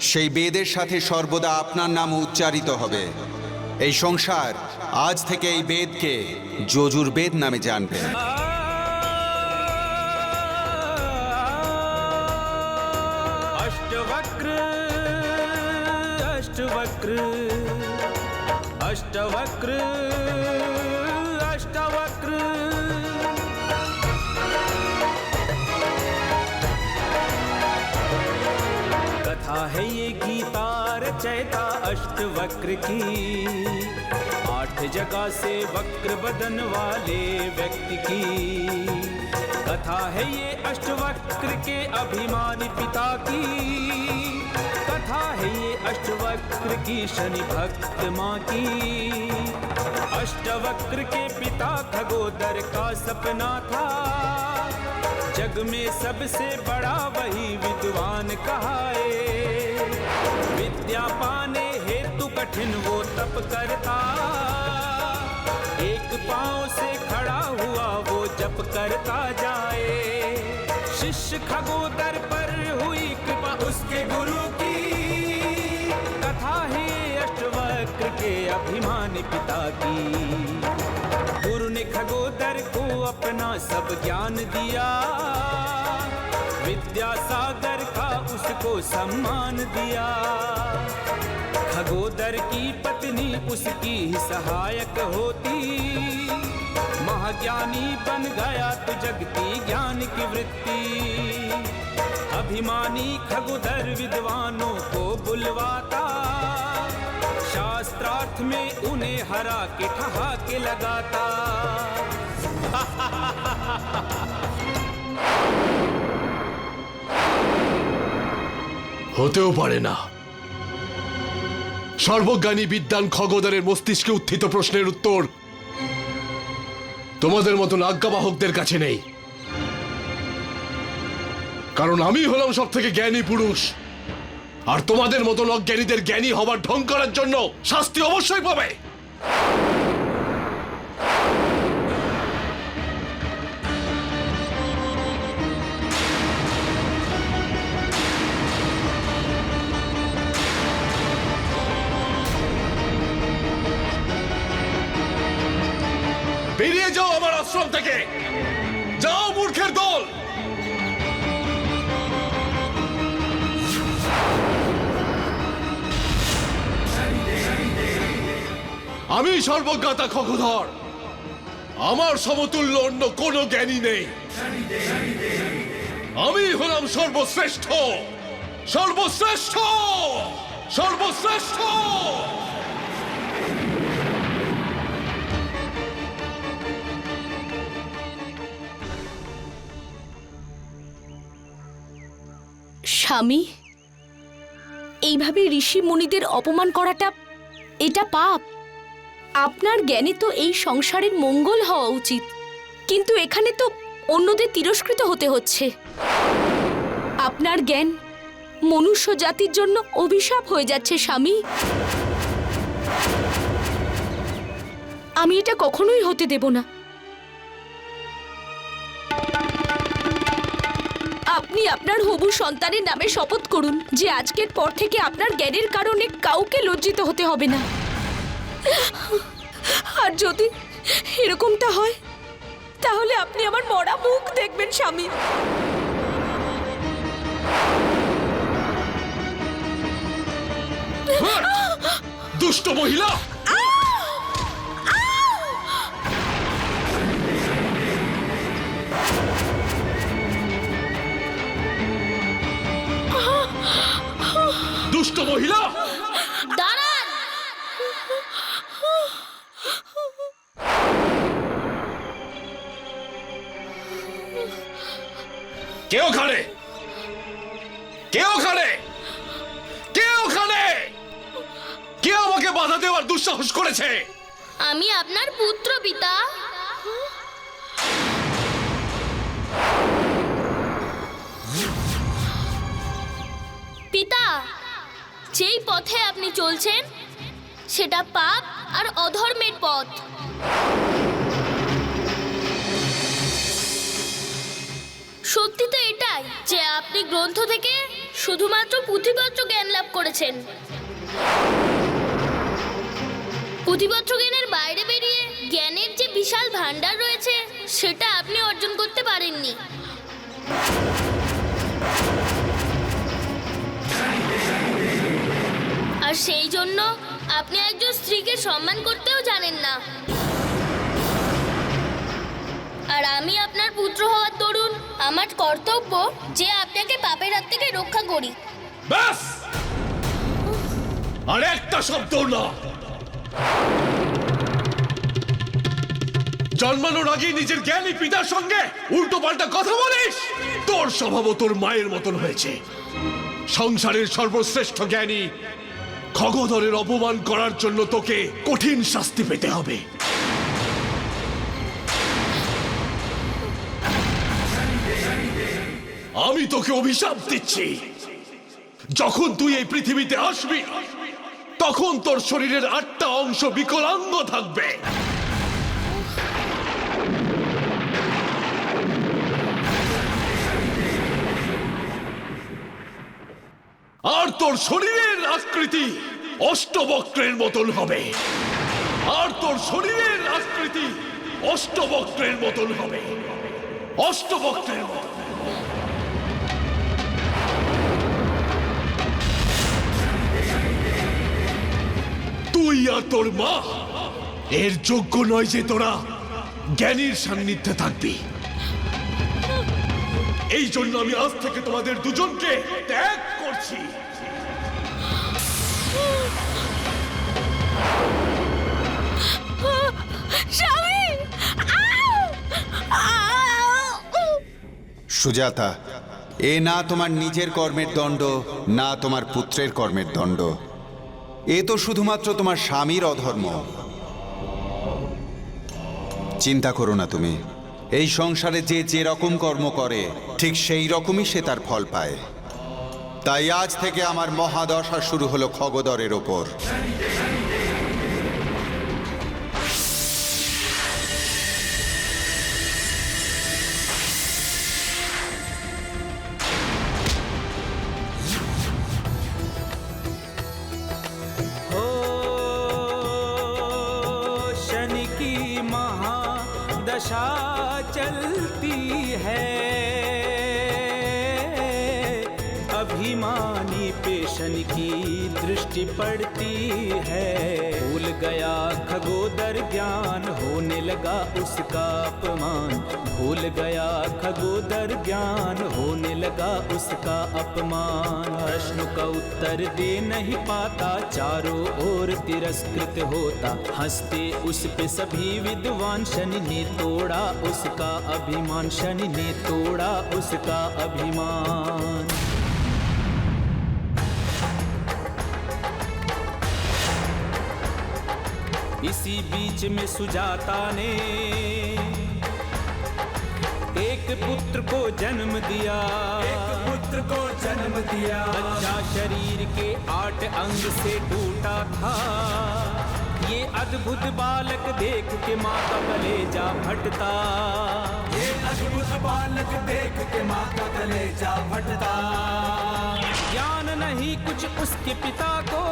সেই বেদের সাথে সর্বদা আপনার নাম উচ্চারিত হবে। এই সংসার আজ থেকে এই বেদকে যজুর্বেদ নামে জানবে। अष्टवक्र अष्टवक्र अष्टवक्र अष्टवक्र, कथा है ये गीता रचयिता अष्टवक्र की। 8 जगह से वक्र बदन वाले व्यक्ति की कथा है ये अष्टवक्र के अभिमानी पिता की। कथा है ये अष्टवक्र की शनि भक्त माँ की। अष्टवक्र के पिता खगोदर का सपना था, जग में सबसे बड़ा वही विद्वान कहाए। विद्या पाने हेतु कठिन वो तप करता, एक पांव से खड़ा हुआ वो जप करता जाए। शिष्य खगोदर पर हुई कृपा उसके गुरु की, कथा है अष्टवक्र के अभिमानी पिता की। गुरु ने खगोदर को अपना सब ज्ञान दिया, विद्या सागर का उसको सम्मान दिया। खगोदर की पत्नी उसकी ही सहायक होती, महाज्ञानी बन गया तो जगती ज्ञान की वृत्ति। अभिमानी खगोदर विद्वानों को बुलवाता, शास्त्रार्थ में उन्हें हरा के ठहाके लगाता। হতেও পারে না। সর্বজ্ঞানী বিদ্বান খগোদরের মস্তিষ্কে উত্থিত প্রশ্নের উত্তর তোমাদের মতন আজ্ঞাবাহকদের কাছে নেই, কারণ আমি হলাম সব থেকে জ্ঞানী পুরুষ, আর তোমাদের মতন অজ্ঞানীদের জ্ঞানী হবার ঢং করার জন্য শাস্তি অবশ্যই পাবে। বেরিয়ে যাও আমার আশ্রম থেকে, যাও মূর্খের দল। আমি সর্বজ্ঞাতা খগোধর, আমার সমতুল্য অন্য কোনো জ্ঞানী নেই। আমি হলাম সর্বশ্রেষ্ঠ, সর্বশ্রেষ্ঠ, সর্বশ্রেষ্ঠ। স্বামী, এইভাবে ঋষি মুনিদের অপমান করাটা এটা পাপ। আপনার জ্ঞানে তো এই সংসারের মঙ্গল হওয়া উচিত, কিন্তু এখানে তো অন্যদের তিরস্কৃত হতে হচ্ছে। আপনার জ্ঞান মনুষ্য জাতির জন্য অভিশাপ হয়ে যাচ্ছে স্বামী। আমি এটা কখনোই হতে দেব না। আপনি আপনার হবু সন্তানের নামে শপথ করুন যে আজকের পর থেকে আপনার জ্ঞানের কারণে কাউকে লজ্জিত হতে হবে না। আর যদি এরকমটা হয় তাহলে আপনি আমার মরা মুখ দেখবেন স্বামী। দুষ্ট মহিলা! দুষ্ট মহিলা! দাঁড়ান! কে ওখানে? কে ওখানে? কে ওখানে? কে আমাকে বাধা দেওয়ার দুঃসাহস করেছে? আমি আপনার পুত্র পিতা। পিতা, যেই পথে আপনি চলছেন সেটা পাপ আর অধর্মের পথ। সত্যি তো এটাই যে আপনি গ্রন্থ থেকে শুধুমাত্র পুঁথিপত্র জ্ঞান লাভ করেছেন। পুঁথিপত্র জ্ঞানের বাইরে বেরিয়ে জ্ঞানের যে বিশাল ভান্ডার রয়েছে সেটা আপনি অর্জন করতে পারেননি। আর সেই জন্য আপনি একজন স্ত্রীকে সম্মান করতেও জানেন না। আর আমি আপনার পুত্র হওয়ার দরুন আমার কর্তব্য যে আপনাকে পাপের হাত থেকে রক্ষা করি। ব্যাস! আর একটা শব্দ না। জন্মানোর আগে নিজের জ্ঞানী পিতার সঙ্গে উল্টো পাল্টা কথা বলিস? তোর স্বভাবও তোর মায়ের মতন হয়েছে। সংসারের সর্বশ্রেষ্ঠ জ্ঞানী খগোদরের অপমান করার জন্য তোকে কঠিন শাস্তি পেতে হবে। আমি তোকে অভিশাপ দিচ্ছি, যখন তুই এই পৃথিবীতে আসবি তখন তোর শরীরের 8টা অংশ বিকলাঙ্গ থাকবে। তোর শরীরের আকৃতি অষ্টবক্রের মতন হবে, আর তোর শরীরের আকৃতি অষ্টবক্রের মতন হবে, অষ্টবক্রের মতন। তুই আর তোর মা এর যোগ্য নয় যে তোরা জ্ঞানীর সান্নিধ্যে থাকবি। এই জন্য আমি আজ থেকে তোমাদের দুজনকে ত্যাগ করছি। স্বামী! সুজাতা, এ না তোমার নিজের কর্মের দণ্ড, না তোমার পুত্রের কর্মের দণ্ড। এ তো শুধুমাত্র তোমার স্বামীর অধর্ম। চিন্তা করো না তুমি। এই সংসারে যে যে রকম কর্ম করে ঠিক সেই রকমই সে তার ফল পায়। তাই আজ থেকে আমার মহাদশা শুরু হলো খগদরের ওপর। हो शनि की महादशा चलती है, अभिमानी पे शनि की दृष्टि पड़ती है। भूल गया खगोदर ज्ञान, होने लगा उसका अपमान। भूल गया खगोदर ज्ञान, होने लगा उसका अपमान। प्रश्न का उत्तर दे नहीं पाता, चारों ओर तिरस्कृत होता। हंसते उस पे सभी विद्वान, शनि ने तोड़ा उसका अभिमान, शनि ने तोड़ा उसका अभिमान। इसी बीच में सुजाता ने एक पुत्र को जन्म दिया, एक पुत्र को जन्म दिया। बच्चा शरीर के 8 अंग से टूटा था। ये अद्भुत बालक देख के माँ का कलेजा फटता, ये अद्भुत बालक देख के माँ का कलेजा फटता। ज्ञान नहीं कुछ उसके पिता को,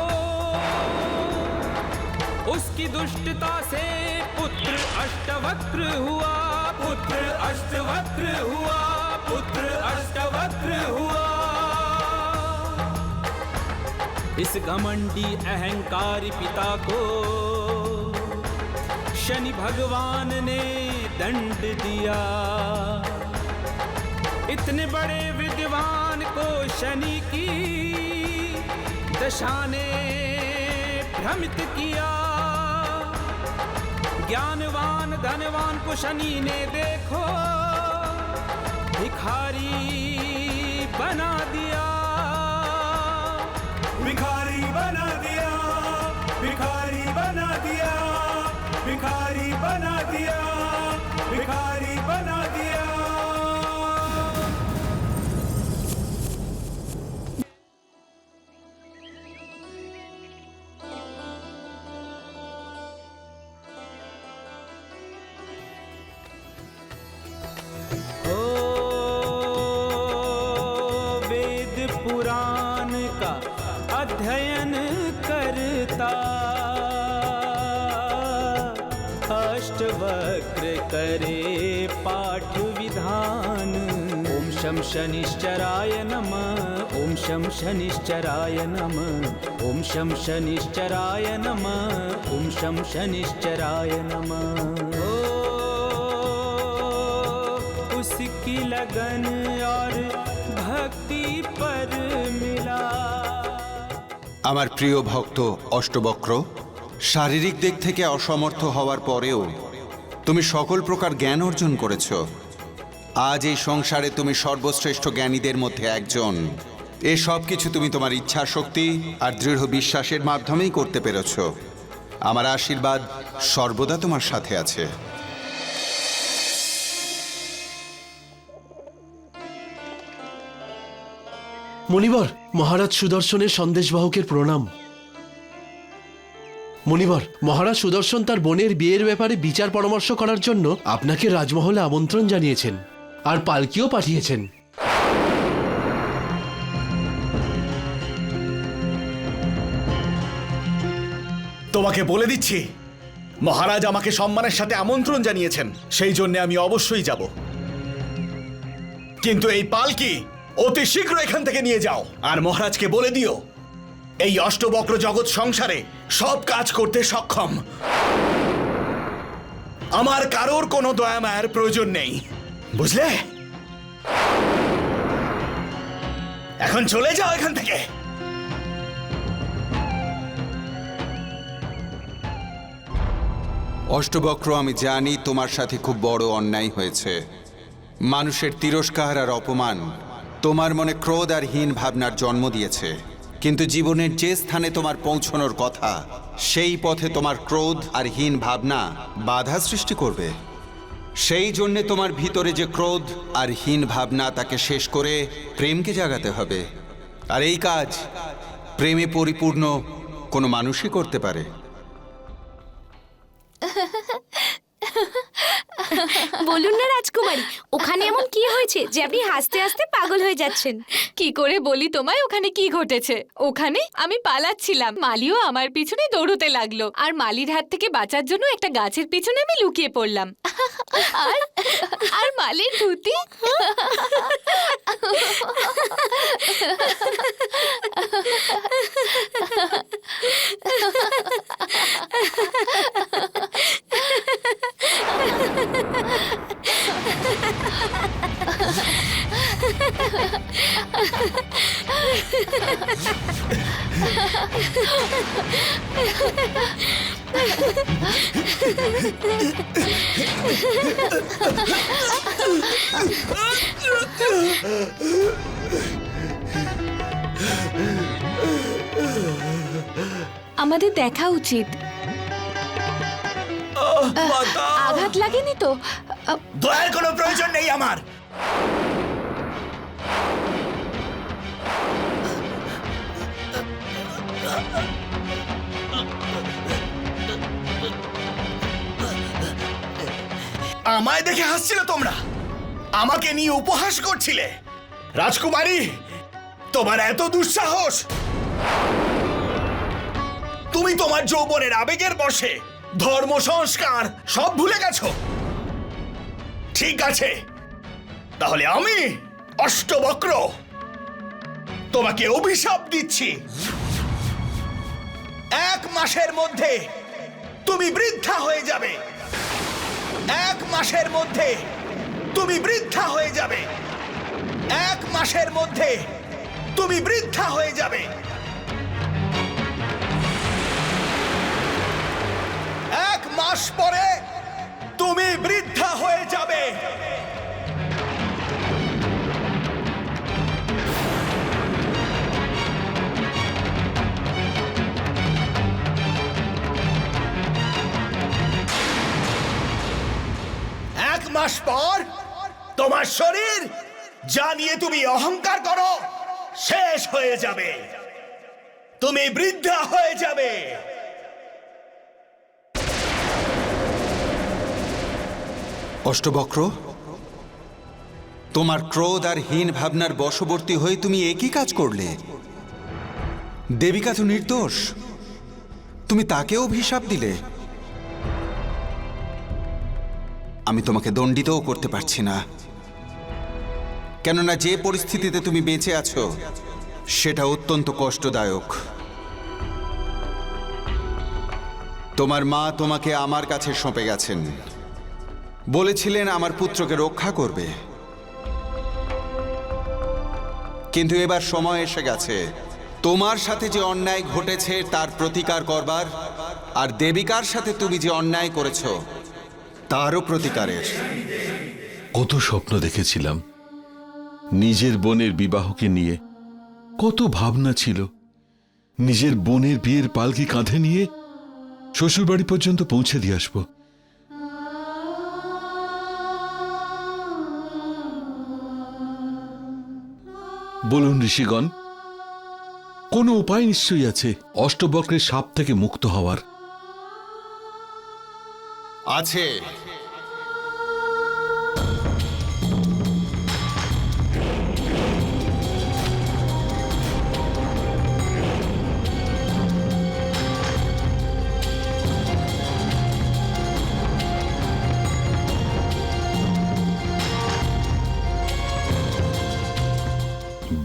उसकी दुष्टता से पुत्र अष्टवक्र हुआ, पुत्र अष्टवक्र हुआ, पुत्र अष्टवक्र हुआ। इस घमंडी अहंकारी पिता को शनि भगवान ने दंड दिया। इतने बड़े विद्वान को शनि की दशा ने भ्रमित किया। ज्ञानवान धनवान को शनि ने देखो भिखारी बना दिया, भिखारी बना दिया, भिखारी बना दिया, भिखारी बना दिया, भिखारी बना दिया। पुराण का अध्ययन करता, अष्टवक्र करे पाठ विधान। ओम शम शनिश्चराय नमः, ओम शम शनिश्चराय नमः, ओम शम शनिश्चराय नमः, ओम शम शनिश्चराय नमः। उसकी लगन और भक्ति पर मिला। আমার প্রিয় ভক্ত অষ্টবক্র, শারীরিক দিক থেকে অসমর্থ হওয়ার পরেও তুমি সকল প্রকার জ্ঞান অর্জন করেছ। আজ এই সংসারে তুমি সর্বশ্রেষ্ঠ জ্ঞানীদের মধ্যে একজন। এ সব কিছু তুমি তোমার ইচ্ছা শক্তি আর দৃঢ় বিশ্বাসের মাধ্যমেই করতে পেরেছ। আমার আশীর্বাদ সর্বদা তোমার সাথে আছে। মণিবর, মহারাজ সুদর্শনের সন্দেশবাহকের প্রণাম। মণিবর, মহারাজ সুদর্শন তার বোনের বিয়ের ব্যাপারে বিচার পরামর্শ করার জন্য আপনাকে রাজমহলে আমন্ত্রণ জানিয়েছেন আর পালকিও পাঠিয়েছেন। তোমাকে বলে দিচ্ছি, মহারাজ আমাকে সম্মানের সাথে আমন্ত্রণ জানিয়েছেন, সেই জন্য আমি অবশ্যই যাব। কিন্তু এই পালকি অতি শীঘ্র এখান থেকে নিয়ে যাও, আর মহারাজকে বলে দিও এই অষ্টবক্র জগৎ সংসারে সব কাজ করতে সক্ষম। আমার কারোর কোনো দয়া মায়ার প্রয়োজন নেই, বুঝলে? এখন চলে যাও এখান থেকে। অষ্টবক্র, আমি জানি তোমার সাথে খুব বড় অন্যায় হয়েছে। মানুষের তিরস্কার আর অপমান তোমার মনে ক্রোধ আর হীন ভাবনার জন্ম দিয়েছে, কিন্তু জীবনের যে স্থানে তোমার পৌঁছানোর কথা সেই পথে তোমার ক্রোধ আর হীন ভাবনা বাধা সৃষ্টি করবে। সেই জন্যে তোমার ভিতরে যে ক্রোধ আর হীন ভাবনা তাকে শেষ করে প্রেমকে জাগাতে হবে। আর এই কাজ প্রেমে পরিপূর্ণ কোনো মানুষই করতে পারে। বলুন না রাজকুমারী, ওখানে এমন কি হয়েছে যে আপনি হাসতে হাসতে পাগল হয়ে যাচ্ছেন? কি করে বলি তোমায় ওখানে কি ঘটেছে? ওখানে আমি পালাচ্ছিলাম, মালিও আমার পিছনে দৌড়তে লাগলো, আর মালির হাত থেকে বাঁচার জন্য একটা গাছের পিছনে আমি লুকিয়ে পড়লাম। আর আর মালির ধুতি আমাদের দেখা উচিত। আঘাত লাগেনি তো? দয়ার কোনো প্রয়োজন নেই আমার। আমায় দেখে হাসছিলে তোমরা, আমাকে নিয়ে উপহাস করছিলে। রাজকুমারী, তোমার এত দুঃসাহস! তুমি তোমার যৌবনের আবেগের বশে ধর্ম সংস্কার সব ভুলে গেছো। ঠিক আছে, তাহলে আমি অষ্টবক্র তোমাকে অভিশাপ দিচ্ছি। 1 মাসের মধ্যে তুমি বৃদ্ধা হয়ে যাবে। 1 মাসের মধ্যে তুমি বৃদ্ধা হয়ে যাবে। 1 মাসের মধ্যে তুমি বৃদ্ধা হয়ে যাবে। 1 মাস পরে তুমি বৃদ্ধা হয়ে যাবে। এক মাস পর তোমার শরীর যা নিয়ে তুমি অহংকার করো শেষ হয়ে যাবে। তুমি বৃদ্ধা হয়ে যাবে। অষ্টবক্র, তোমার ক্রোধ আর হীন ভাবনার বশবর্তী হয়ে তুমি একই কাজ করলে। দেবিকা তো নির্দোষ, তুমি তাকে অভিশাপ দিলে। আমি তোমাকে দণ্ডিতও করতে পারছি না, কেননা যে পরিস্থিতিতে তুমি বেঁচে আছো সেটা অত্যন্ত কষ্টদায়ক। তোমার মা তোমাকে আমার কাছে সঁপে গেছেন, বলেছিলেন আমার পুত্রকে রক্ষা করবে। কিন্তু এবার সময় এসে গেছে তোমার সাথে যে অন্যায় ঘটেছে তার প্রতিকার করবার, আর দেবিকার সাথে তুমি যে অন্যায় করেছো তারও প্রতিকারের। কত স্বপ্ন দেখেছিলাম নিজের বোনের বিবাহকে নিয়ে, কত ভাবনা ছিল। নিজের বোনের বিয়ের পালকি কাঁধে নিয়ে শ্বশুরবাড়ি পর্যন্ত পৌঁছে দিয়ে আসবো। বলুন ঋষিগণ, কোনো উপায় নিশ্চয়ই আছে অষ্টবক্রের সাপ থেকে মুক্ত হওয়ার? আছে।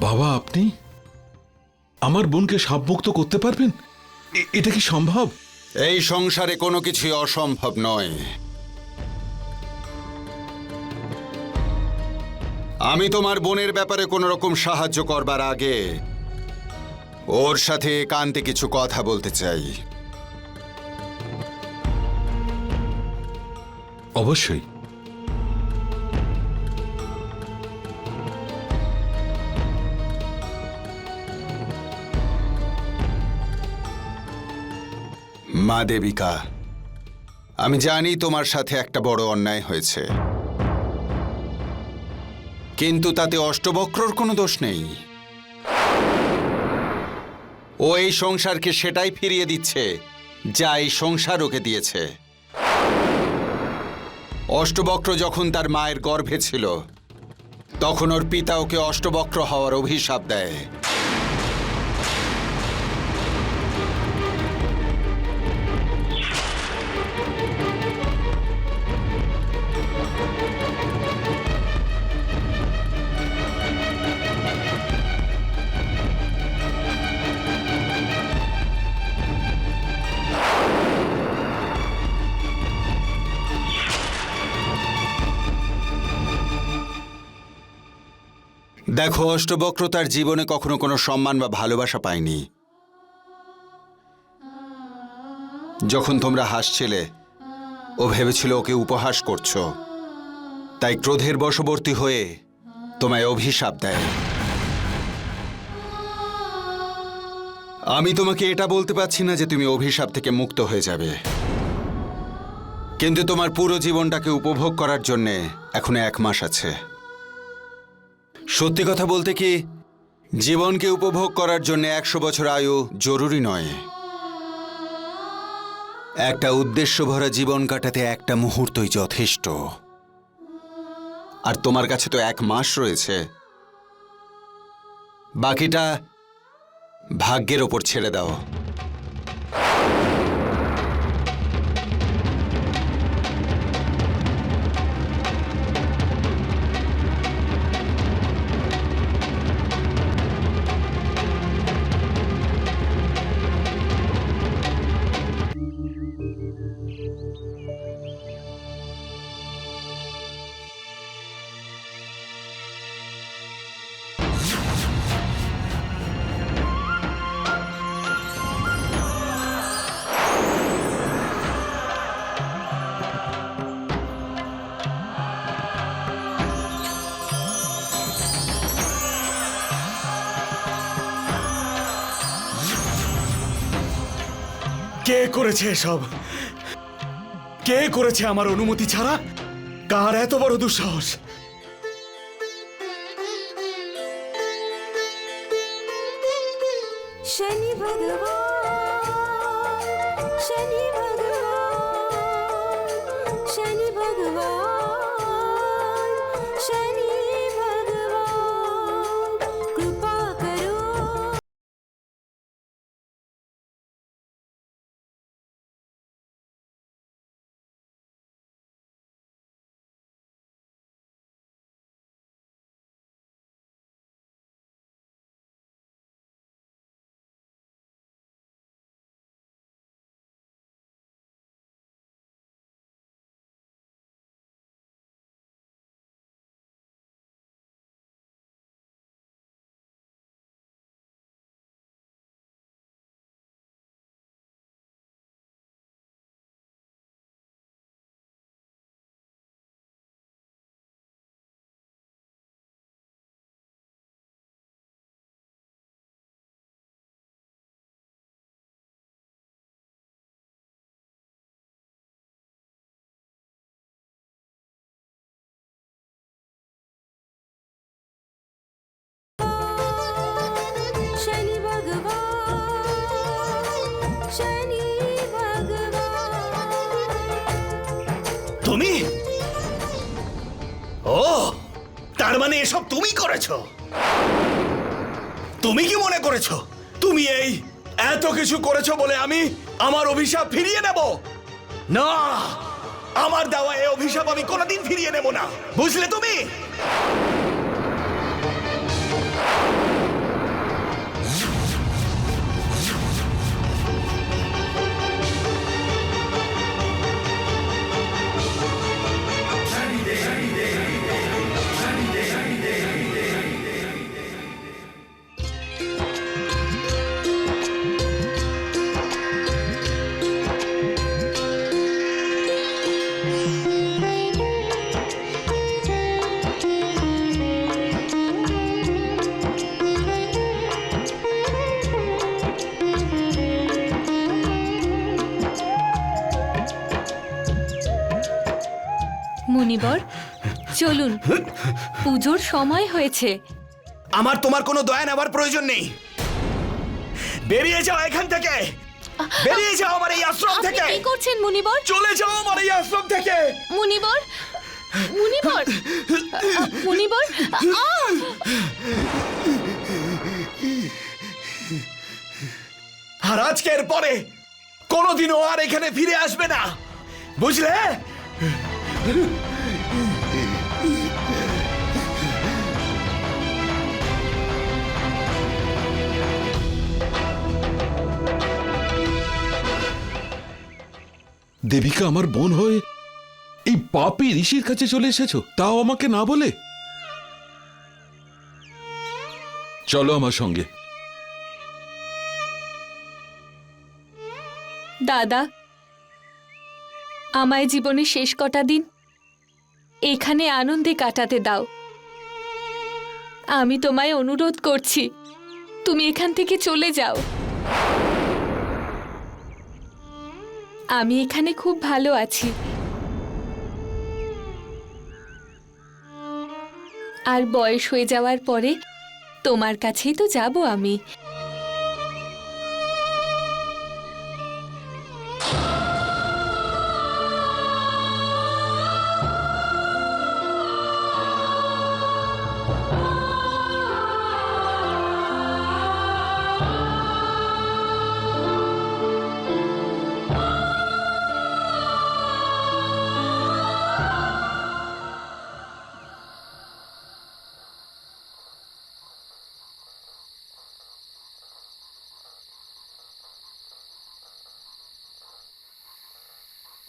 বাবা, আপনি আমার বোনকে সাবমুক্ত করতে পারবেন? এটা কি সম্ভব? এই সংসারে কোনো কিছুই অসম্ভব নয়। আমি তোমার বোনের ব্যাপারে কোনো রকম সাহায্য করবার আগে ওর সাথে একান্তে কিছু কথা বলতে চাই। অবশ্যই। মা দেবিকা, আমি জানি তোমার সাথে একটা বড় অন্যায় হয়েছে, কিন্তু তাতে অষ্টবক্রর কোনো দোষ নেই। ও এই সংসারকে সেটাই ফিরিয়ে দিচ্ছে যা এই সংসার ওকে দিয়েছে। অষ্টবক্র যখন তার মায়ের গর্ভে ছিল তখন ওর পিতা ওকে অষ্টবক্র হওয়ার অভিশাপ দেয়। দেখো, অষ্টবক্র তার জীবনে কখনো কোনো সম্মান বা ভালোবাসা পায়নি। যখন তোমরা হাসছিলে ও ভেবেছিল ওকে উপহাস করছো, তাই ক্রোধের বশবর্তী হয়ে তোমায় অভিশাপ দেয়। আমি তোমাকে এটা বলতে পারছি না যে তুমি অভিশাপ থেকে মুক্ত হয়ে যাবে, কিন্তু তোমার পুরো জীবনটাকে উপভোগ করার জন্যে এখনো 1 মাস আছে। সত্যি কথা বলতে কি, জীবনকে উপভোগ করার জন্য 100 বছর আয়ু জরুরি নয়। একটা উদ্দেশ্যভরা জীবন কাটাতে একটা মুহূর্তই যথেষ্ট। আর তোমার কাছে তো 1 মাস রয়েছে, বাকিটা ভাগ্যের ওপর ছেড়ে দাও। কে করেছে এসব? কে করেছে আমার অনুমতি ছাড়া? কার এত বড় দুঃসাহস? शनि भगवान, शनि भगवान, शनि भगवान, शनि भगवान, कृपा करो। शनि भगवान, शनि भगवान। তুমি? ও, তার মানে এসব তুমি করেছো? তুমি কি মনে করেছো তুমি এই এত কিছু করেছো বলে আমি আমার অভিশাপ ফিরিয়ে নেব? না, আমার দেওয়া এই অভিশাপ আমি কোনোদিন ফিরিয়ে নেব না, বুঝলে তুমি? মুনিবর চলুন, পুজোর সময় হয়েছে। আমার তোমার কোনো দয়া নেবার প্রয়োজন নেই। বেরিয়ে যাও এখান থেকে, বেরিয়ে যাও আমার এই আশ্রম আপনি থেকে। কি করছেন মুনিবর? চলে যাও আমার এই আশ্রম থেকে। মুনিবর, মুনিবর, মুনিবর, আর আজকের পরে কোনোদিনও আর এখানে ফিরে আসবে না, বুঝলে? দেবিকা আমার বোন হয়ে এই পাপী ঋষির কাছে চলে এসেছো, তাও আমাকে না বলে। চলো আমার সঙ্গে। দাদা, আমায় জীবনের শেষ কটা দিন এখানে আনন্দে কাটাতে দাও। আমি তোমায় অনুরোধ করছি, তুমি এখান থেকে চলে যাও। আমি এখানে খুব ভালো আছি। আর বয়স হয়ে যাওয়ার পরে তোমার কাছেই তো যাব আমি।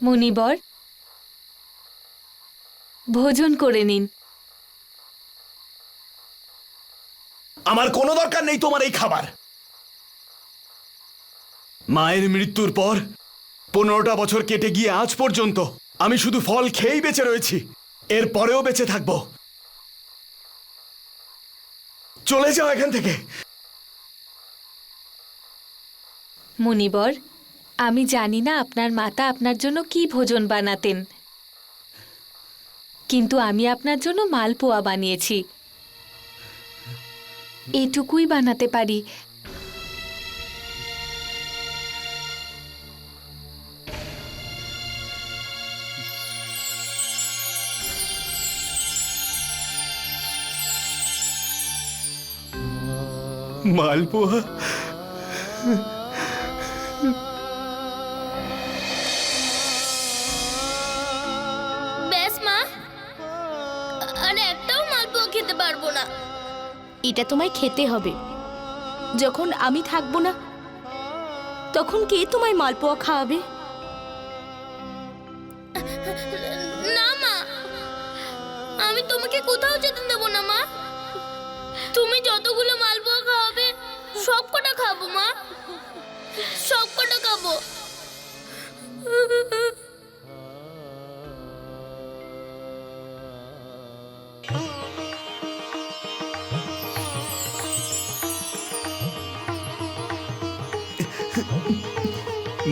মুনিবর, ভোজন করে নিন। আমার কোনো দরকার নেই তোমার এই খাবার। মায়ের মৃত্যুর পর 15টা বছর কেটে গিয়ে আজ পর্যন্ত আমি শুধু ফল খেয়েই বেঁচে রয়েছি, এর পরেও বেঁচে থাকবো। চলে যাও এখান থেকে। মুনিবর, আমি জানি না আপনার মাতা আপনার জন্য কি ভোজন বানাতেন, কিন্তু আমি আপনার জন্য মালপোয়া বানিয়েছি। এটুকুই বানাতে পারি। মালপোয়া? ব্যাস মা, আর একটাও মালপোয়া খেতে পারবো না। এটা তোমায় খেতে হবে। যখন আমি থাকবো না, তখন কে তোমায় মালপোয়া খাওয়াবে? না মা, আমি তোমাকে কোথাও যেতে দেবো না মা। তুমি যতগুলো মালপোয়া খাওয়াবে সব কটা খাবো মা, সব কটা খাবো।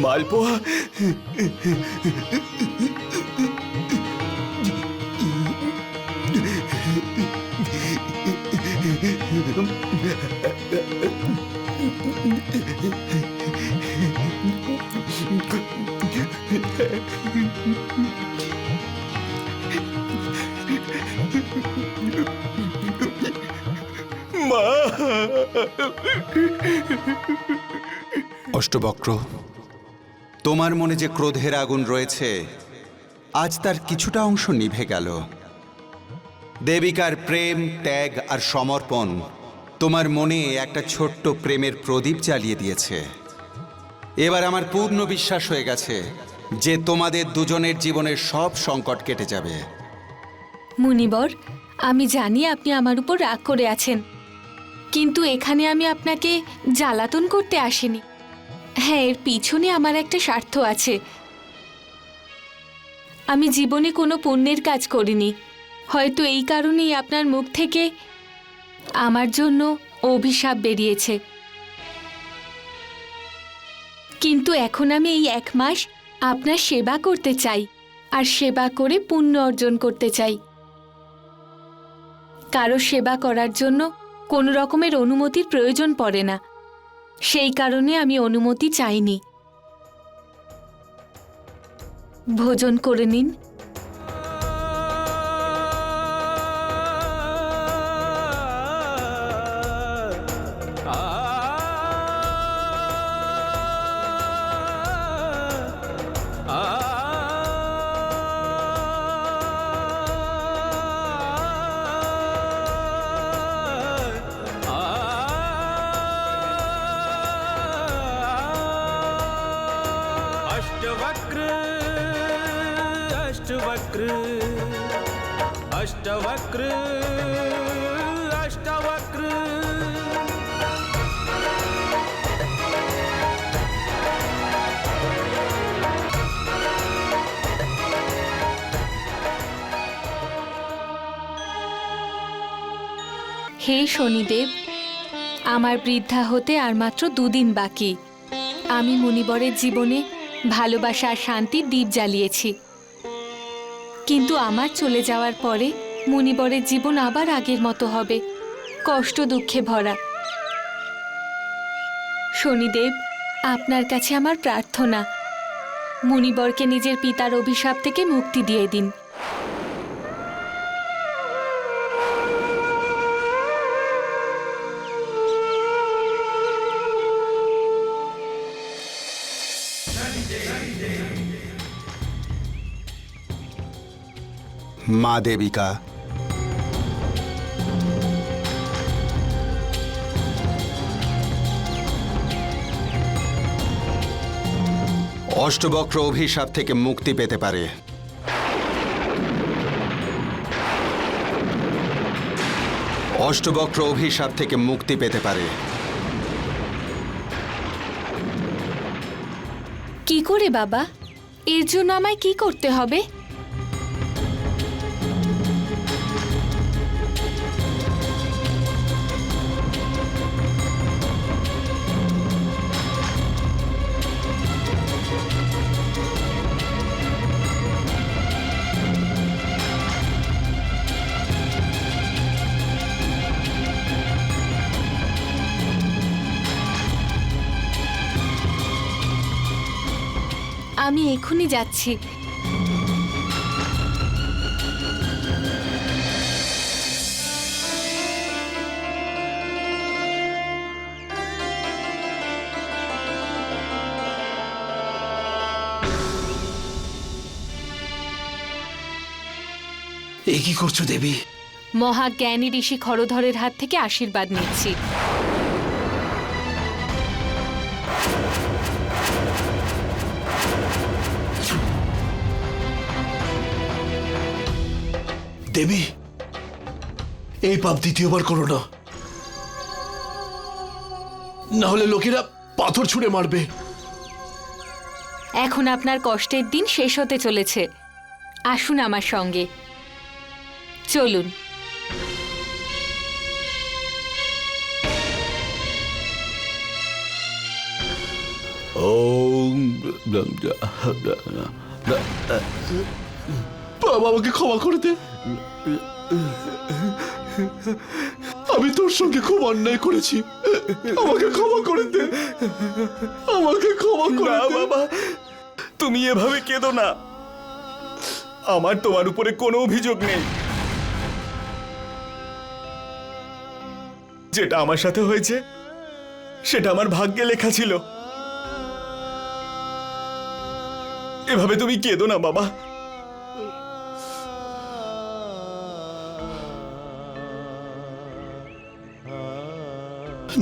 মালপোয়া? মা! অষ্টবক্র, তোমার মনে যে ক্রোধের আগুন রয়েছে আজ তার কিছুটা অংশ নিভে গেল। দেবিকার প্রেম, ত্যাগ আর সমর্পণ তোমার মনে একটা ছোট্ট প্রেমের প্রদীপ জ্বালিয়ে দিয়েছে। এবার আমার পূর্ণ বিশ্বাস হয়ে গেছে যে তোমাদের দুজনের জীবনের সব সংকট কেটে যাবে। মুনিবর, আমি জানি আপনি আমার উপর রাগ করে আছেন, কিন্তু এখানে আমি আপনাকে জ্বালাতন করতে আসিনি। হ্যাঁ, এর পিছনে আমার একটা স্বার্থ আছে। আমি জীবনে কোনো পুণ্যের কাজ করিনি, হয়তো এই কারণেই আপনার মুখ থেকে আমার জন্য অভিশাপ বেরিয়েছে। কিন্তু এখন আমি এই 1 মাস আপনার সেবা করতে চাই, আর সেবা করে পুণ্য অর্জন করতে চাই। কারো সেবা করার জন্য কোনো রকমের অনুমতির প্রয়োজন পড়ে না, সেই কারণে আমি অনুমতি চাইনি। ভোজন করে নিন। अष्टवक्र अष्टवक्र अष्टवक्र अष्टवक्र হে শনিদেব, আমার বৃদ্ধা হতে আর মাত্র 2 দিন বাকি। আমি মুনিবরের জীবনে ভালোবাসা আর শান্তির দীপ জ্বালিয়েছি, কিন্তু আমার চলে যাওয়ার পরে মুনিবরের জীবন আবার আগের মতো হবে, কষ্ট দুঃখে ভরা। শনিদেব, আপনার কাছে আমার প্রার্থনা, মুনিবরকে নিজের পিতার অভিশাপ থেকে মুক্তি দিয়ে দিন। মা দেবিকা, অষ্টবক্র অভিশাপ থেকে মুক্তি পেতে পারে। অষ্টবক্র অভিশাপ থেকে মুক্তি পেতে পারে। কি করে বাবা? এর জন্য আমায় কি করতে হবে? আমি এখনই যাচ্ছি। এ কি করছো দেবী? মহাজ্ঞানী ঋষি খরধরের হাত থেকে আশীর্বাদ নিচ্ছি। দেবী, এই পাপ দ্বিতীয়বার করো না, না হলে লোকেরা পাথর ছুঁড়ে মারবে। এখন আপনার কষ্টের দিন শেষ হতে চলেছে, আসুন আমার সঙ্গে, চলুন। বাবা, আমাকে ক্ষমা করে দে, আমি তোর সঙ্গে খুব অন্যায় করেছি, আমাকে ক্ষমা করে দে, আমাকে ক্ষমা করে না দে। বাবা, তুমি এভাবে কেঁদো না। আমার তোমার উপরে কোনো অভিযোগ নেই। যেটা আমার সাথে হয়েছে সেটা আমার ভাগ্যে লেখা ছিল। এভাবে তুমি কেঁদো না বাবা।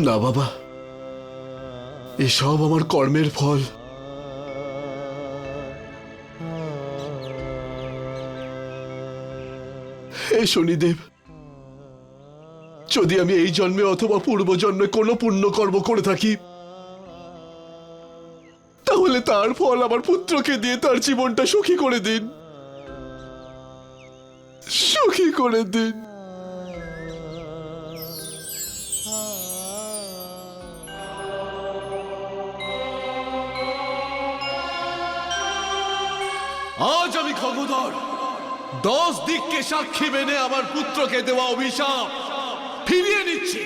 না বাবা, এসব আমার কর্মের ফল। হে শনিদেব, যদি আমি এই জন্মে অথবা পূর্বজন্মে কোনো পুণ্যকর্ম করে থাকি, তাহলে তার ফল আমার পুত্রকে দিয়ে তার জীবনটা সুখী করে দিন, সুখী করে দিন। আজ আমি খগোদর 10 দিককে সাক্ষী মেনে আমার পুত্রকে দেওয়া অভিশাপ ফিরিয়ে নিচ্ছি।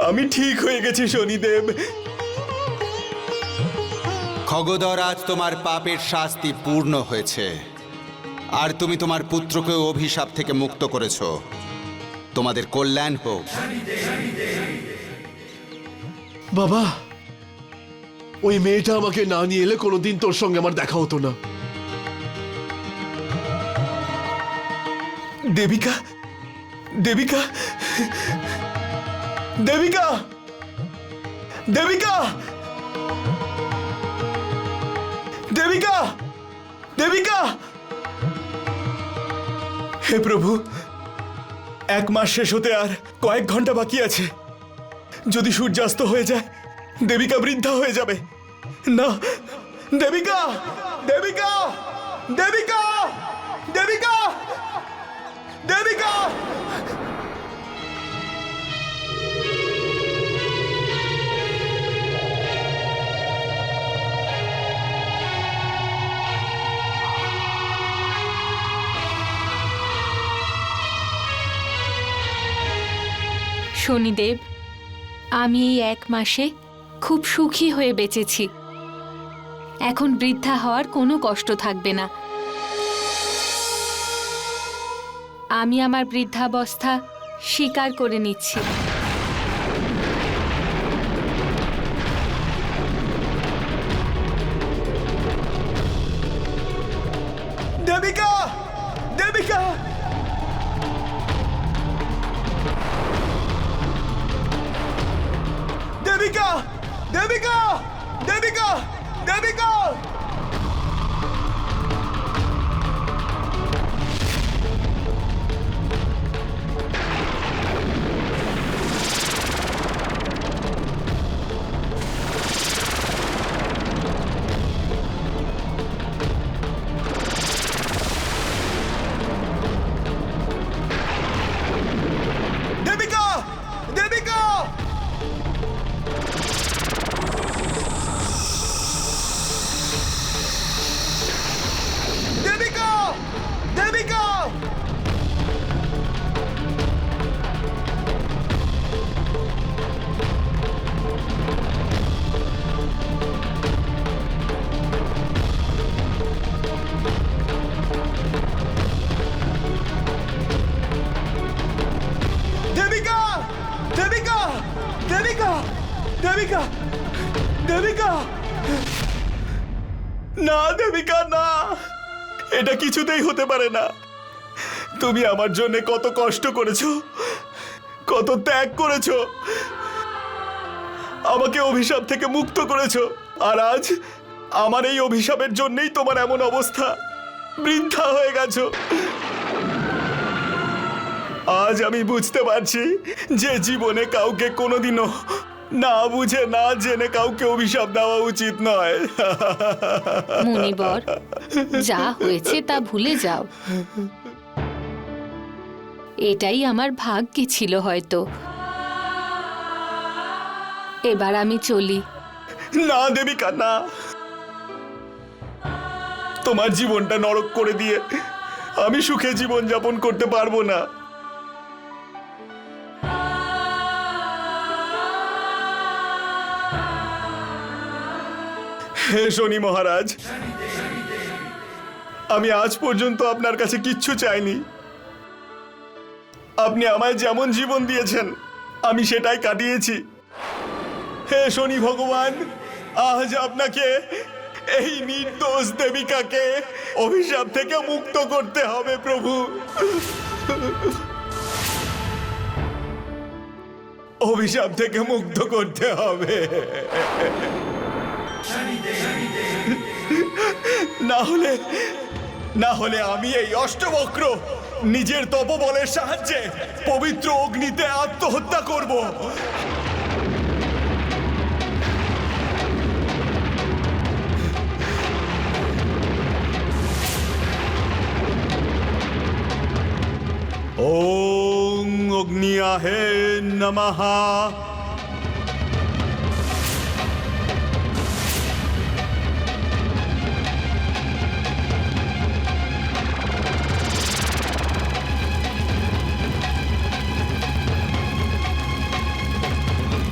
আমি ঠিক হয়ে গেছি শনিদেব। খগোদর, আজ তোমার পাপের শাস্তি পূর্ণ হয়েছে আর তুমি তোমার পুত্রকে অভিশাপ থেকে মুক্ত করেছো। তোমাদের কল্যাণ হোক। বাবা, ওই মেয়েটা আমাকে না নিয়ে এলে কোনোদিন তোর সঙ্গে আমার দেখা হতো না। দেবিকা, দেবিকা, দেবিকা, দেবিকা, দেবিকা, দেবিকা। হে প্রভু, 1 মাস শেষ হতে আর কয়েক ঘন্টা বাকি আছে। যদি সূর্যাস্ত হয়ে যায়, দেবিকা বৃদ্ধা হয়ে যাবে। না, দেবিকা, দেবিকা, দেবিকা, দেবিকা, দেবিকা। শনিদেব, আমি এই 1 মাসে খুব সুখী হয়ে বেঁচেছি। এখন বৃদ্ধা হওয়ার কোনো কষ্ট থাকবে না। আমি আমার বৃদ্ধাবস্থা স্বীকার করে নিচ্ছি। দেবিকা, দেবিকা, দেবিকা, দেবিকা, দেবিকা, দেবিকা। দেবিকা, দেবিকা। দেবিকা, দেবিকা। দেবিকা, দেবিকা, দেবিকা, দেবিকা, দেবিকা। না দেবিকা, না, এটা কিছুতেই হতে পারে না। তুমি আমার জন্য কত কষ্ট করেছো, কত ত্যাগ করেছো, আমাকে অভিশাপ থেকে মুক্ত করেছো, আর আজ আমার এই অভিশাপের জন্যই তোমার এমন অবস্থা, বৃদ্ধা হয়ে গেছো। আজ আমি বুঝতে পারছি যে জীবনে কাউকে কোনোদিনও না বুঝে না জেনে কাউকে অভিশাপ দেওয়া উচিত নয়। মুনিবর, যা হয়েছে তা ভুলে যাও। এটাই আমার ভাগ্যে ছিল হয়তো। এবার আমি চলি। না দেবিকা, না, তোমার জীবনটা নরক করে দিয়ে আমি সুখে জীবন যাপন করতে পারবো না। হে শনি মহারাজ, আমি আজ পর্যন্ত আপনার কাছে কিচ্ছু চাইনি। আপনি আমায় যেমন জীবন দিয়েছেন আমি সেটাই কাটিয়েছি। হে শনি ভগবান, আজ আপনাকে এই নির্দোষ দেবিকাকে অভিশাপ থেকে মুক্ত করতে হবে প্রভু। অভিশাপ থেকে মুক্ত করতে হবে, না হলে আমি এই অষ্টবক্র নিজের তপবলের সাহায্যে পবিত্র অগ্নিতে আত্মহত্যা করব। ওং অগ্নিয়াহে নমঃ।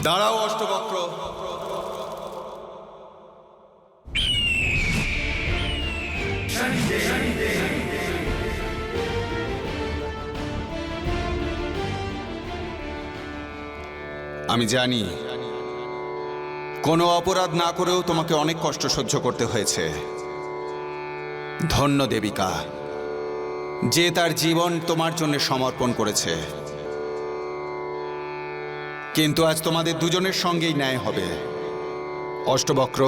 দাঁড়াও অষ্টবক্র। আমি জানি কোনো অপরাধ না করেও তোমাকে অনেক কষ্ট সহ্য করতে হয়েছে। ধন্য দেবিকা, যে তার জীবন তোমার জন্য সমর্পণ করেছে। কিন্তু আজ তোমাদের দুজনের সঙ্গেই ন্যায় হবে। অষ্টবক্র,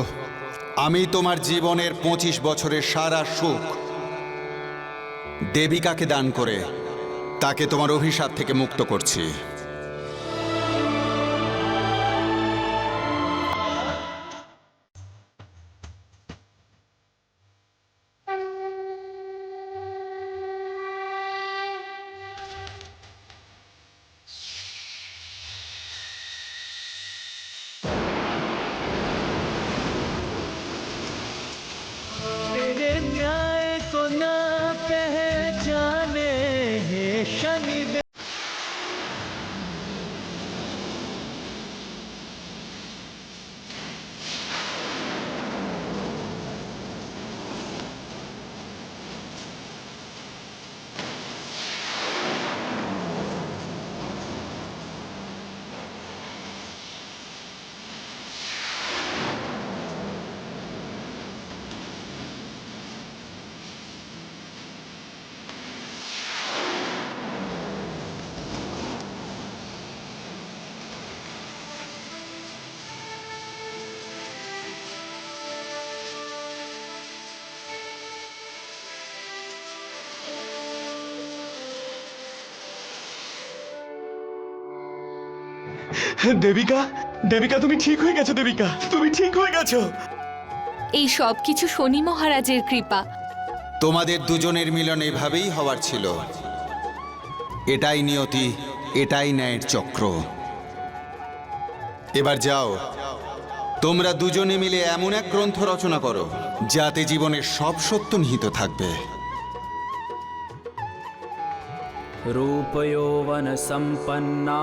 আমি তোমার জীবনের 25 বছরের সারা সুখ দেবিকাকে দান করে তাকে তোমার অভিশাপ থেকে মুক্ত করছি। দেবিকা, দেবিকা তুমি ঠিক হয়ে গেছো। দেবিকা তুমি ঠিক হয়ে গেছো। এই সব কিছু শনি মহারাজের কৃপা। তোমাদের দুজনের মিলন এভাবেই হওয়ার ছিল। এটাই নিয়তি, এটাই ন্যায়ের চক্র। এবার যাও, তোমরা দুজনে মিলে এমন এক গ্রন্থ রচনা করো যাতে জীবনের সব সত্য নিহিত থাকবে। रूपयौवन सम्पन्ना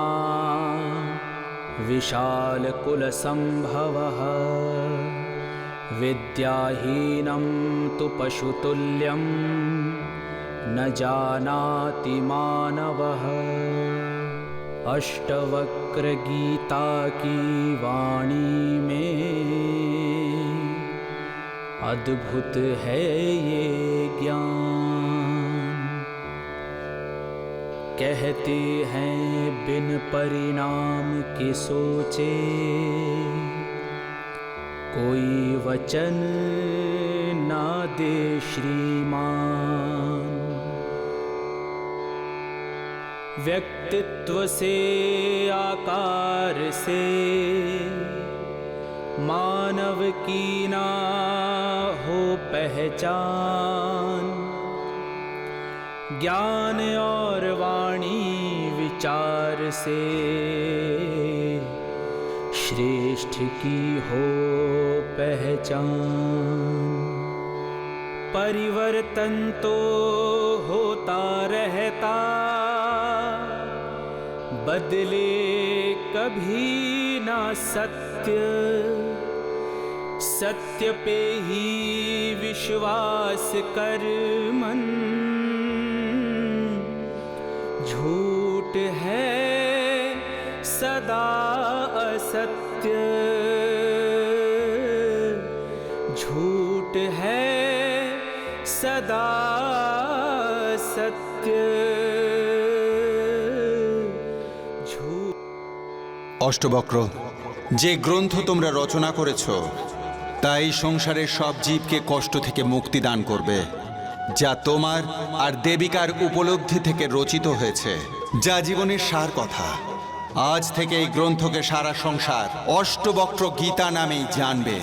विशालकुलसम्भवः विद्याहीनं तु पशुतुल्यं न जानाति मानवः। अष्टवक्र की वाणी में अद्भुत है ये ज्ञान। कहते हैं बिन परिणाम के सोचे कोई वचन ना दे श्रीमान। व्यक्तित्व से आकार से मानव की ना हो पहचान। ज्ञान और वाणी विचार से श्रेष्ठ की हो पहचान। परिवर्तन तो होता रहता, बदले कभी ना सत्य। सत्य पे ही विश्वास कर मन, झूठ है सदा असत्य, झूठ है सदा सत्य, झूठ। অষ্টবক্র, যে গ্রন্থ তোমরা রচনা করেছ তাই সংসারের সব জীবকে কষ্ট থেকে মুক্তি দান করবে, যা তোমার আর দেবিকার উপলব্ধি থেকে রচিত হয়েছে, যা জীবনের সার কথা। আজ থেকে এই গ্রন্থকে সারা সংসার অষ্টবক্র গীতা নামেই জানবে।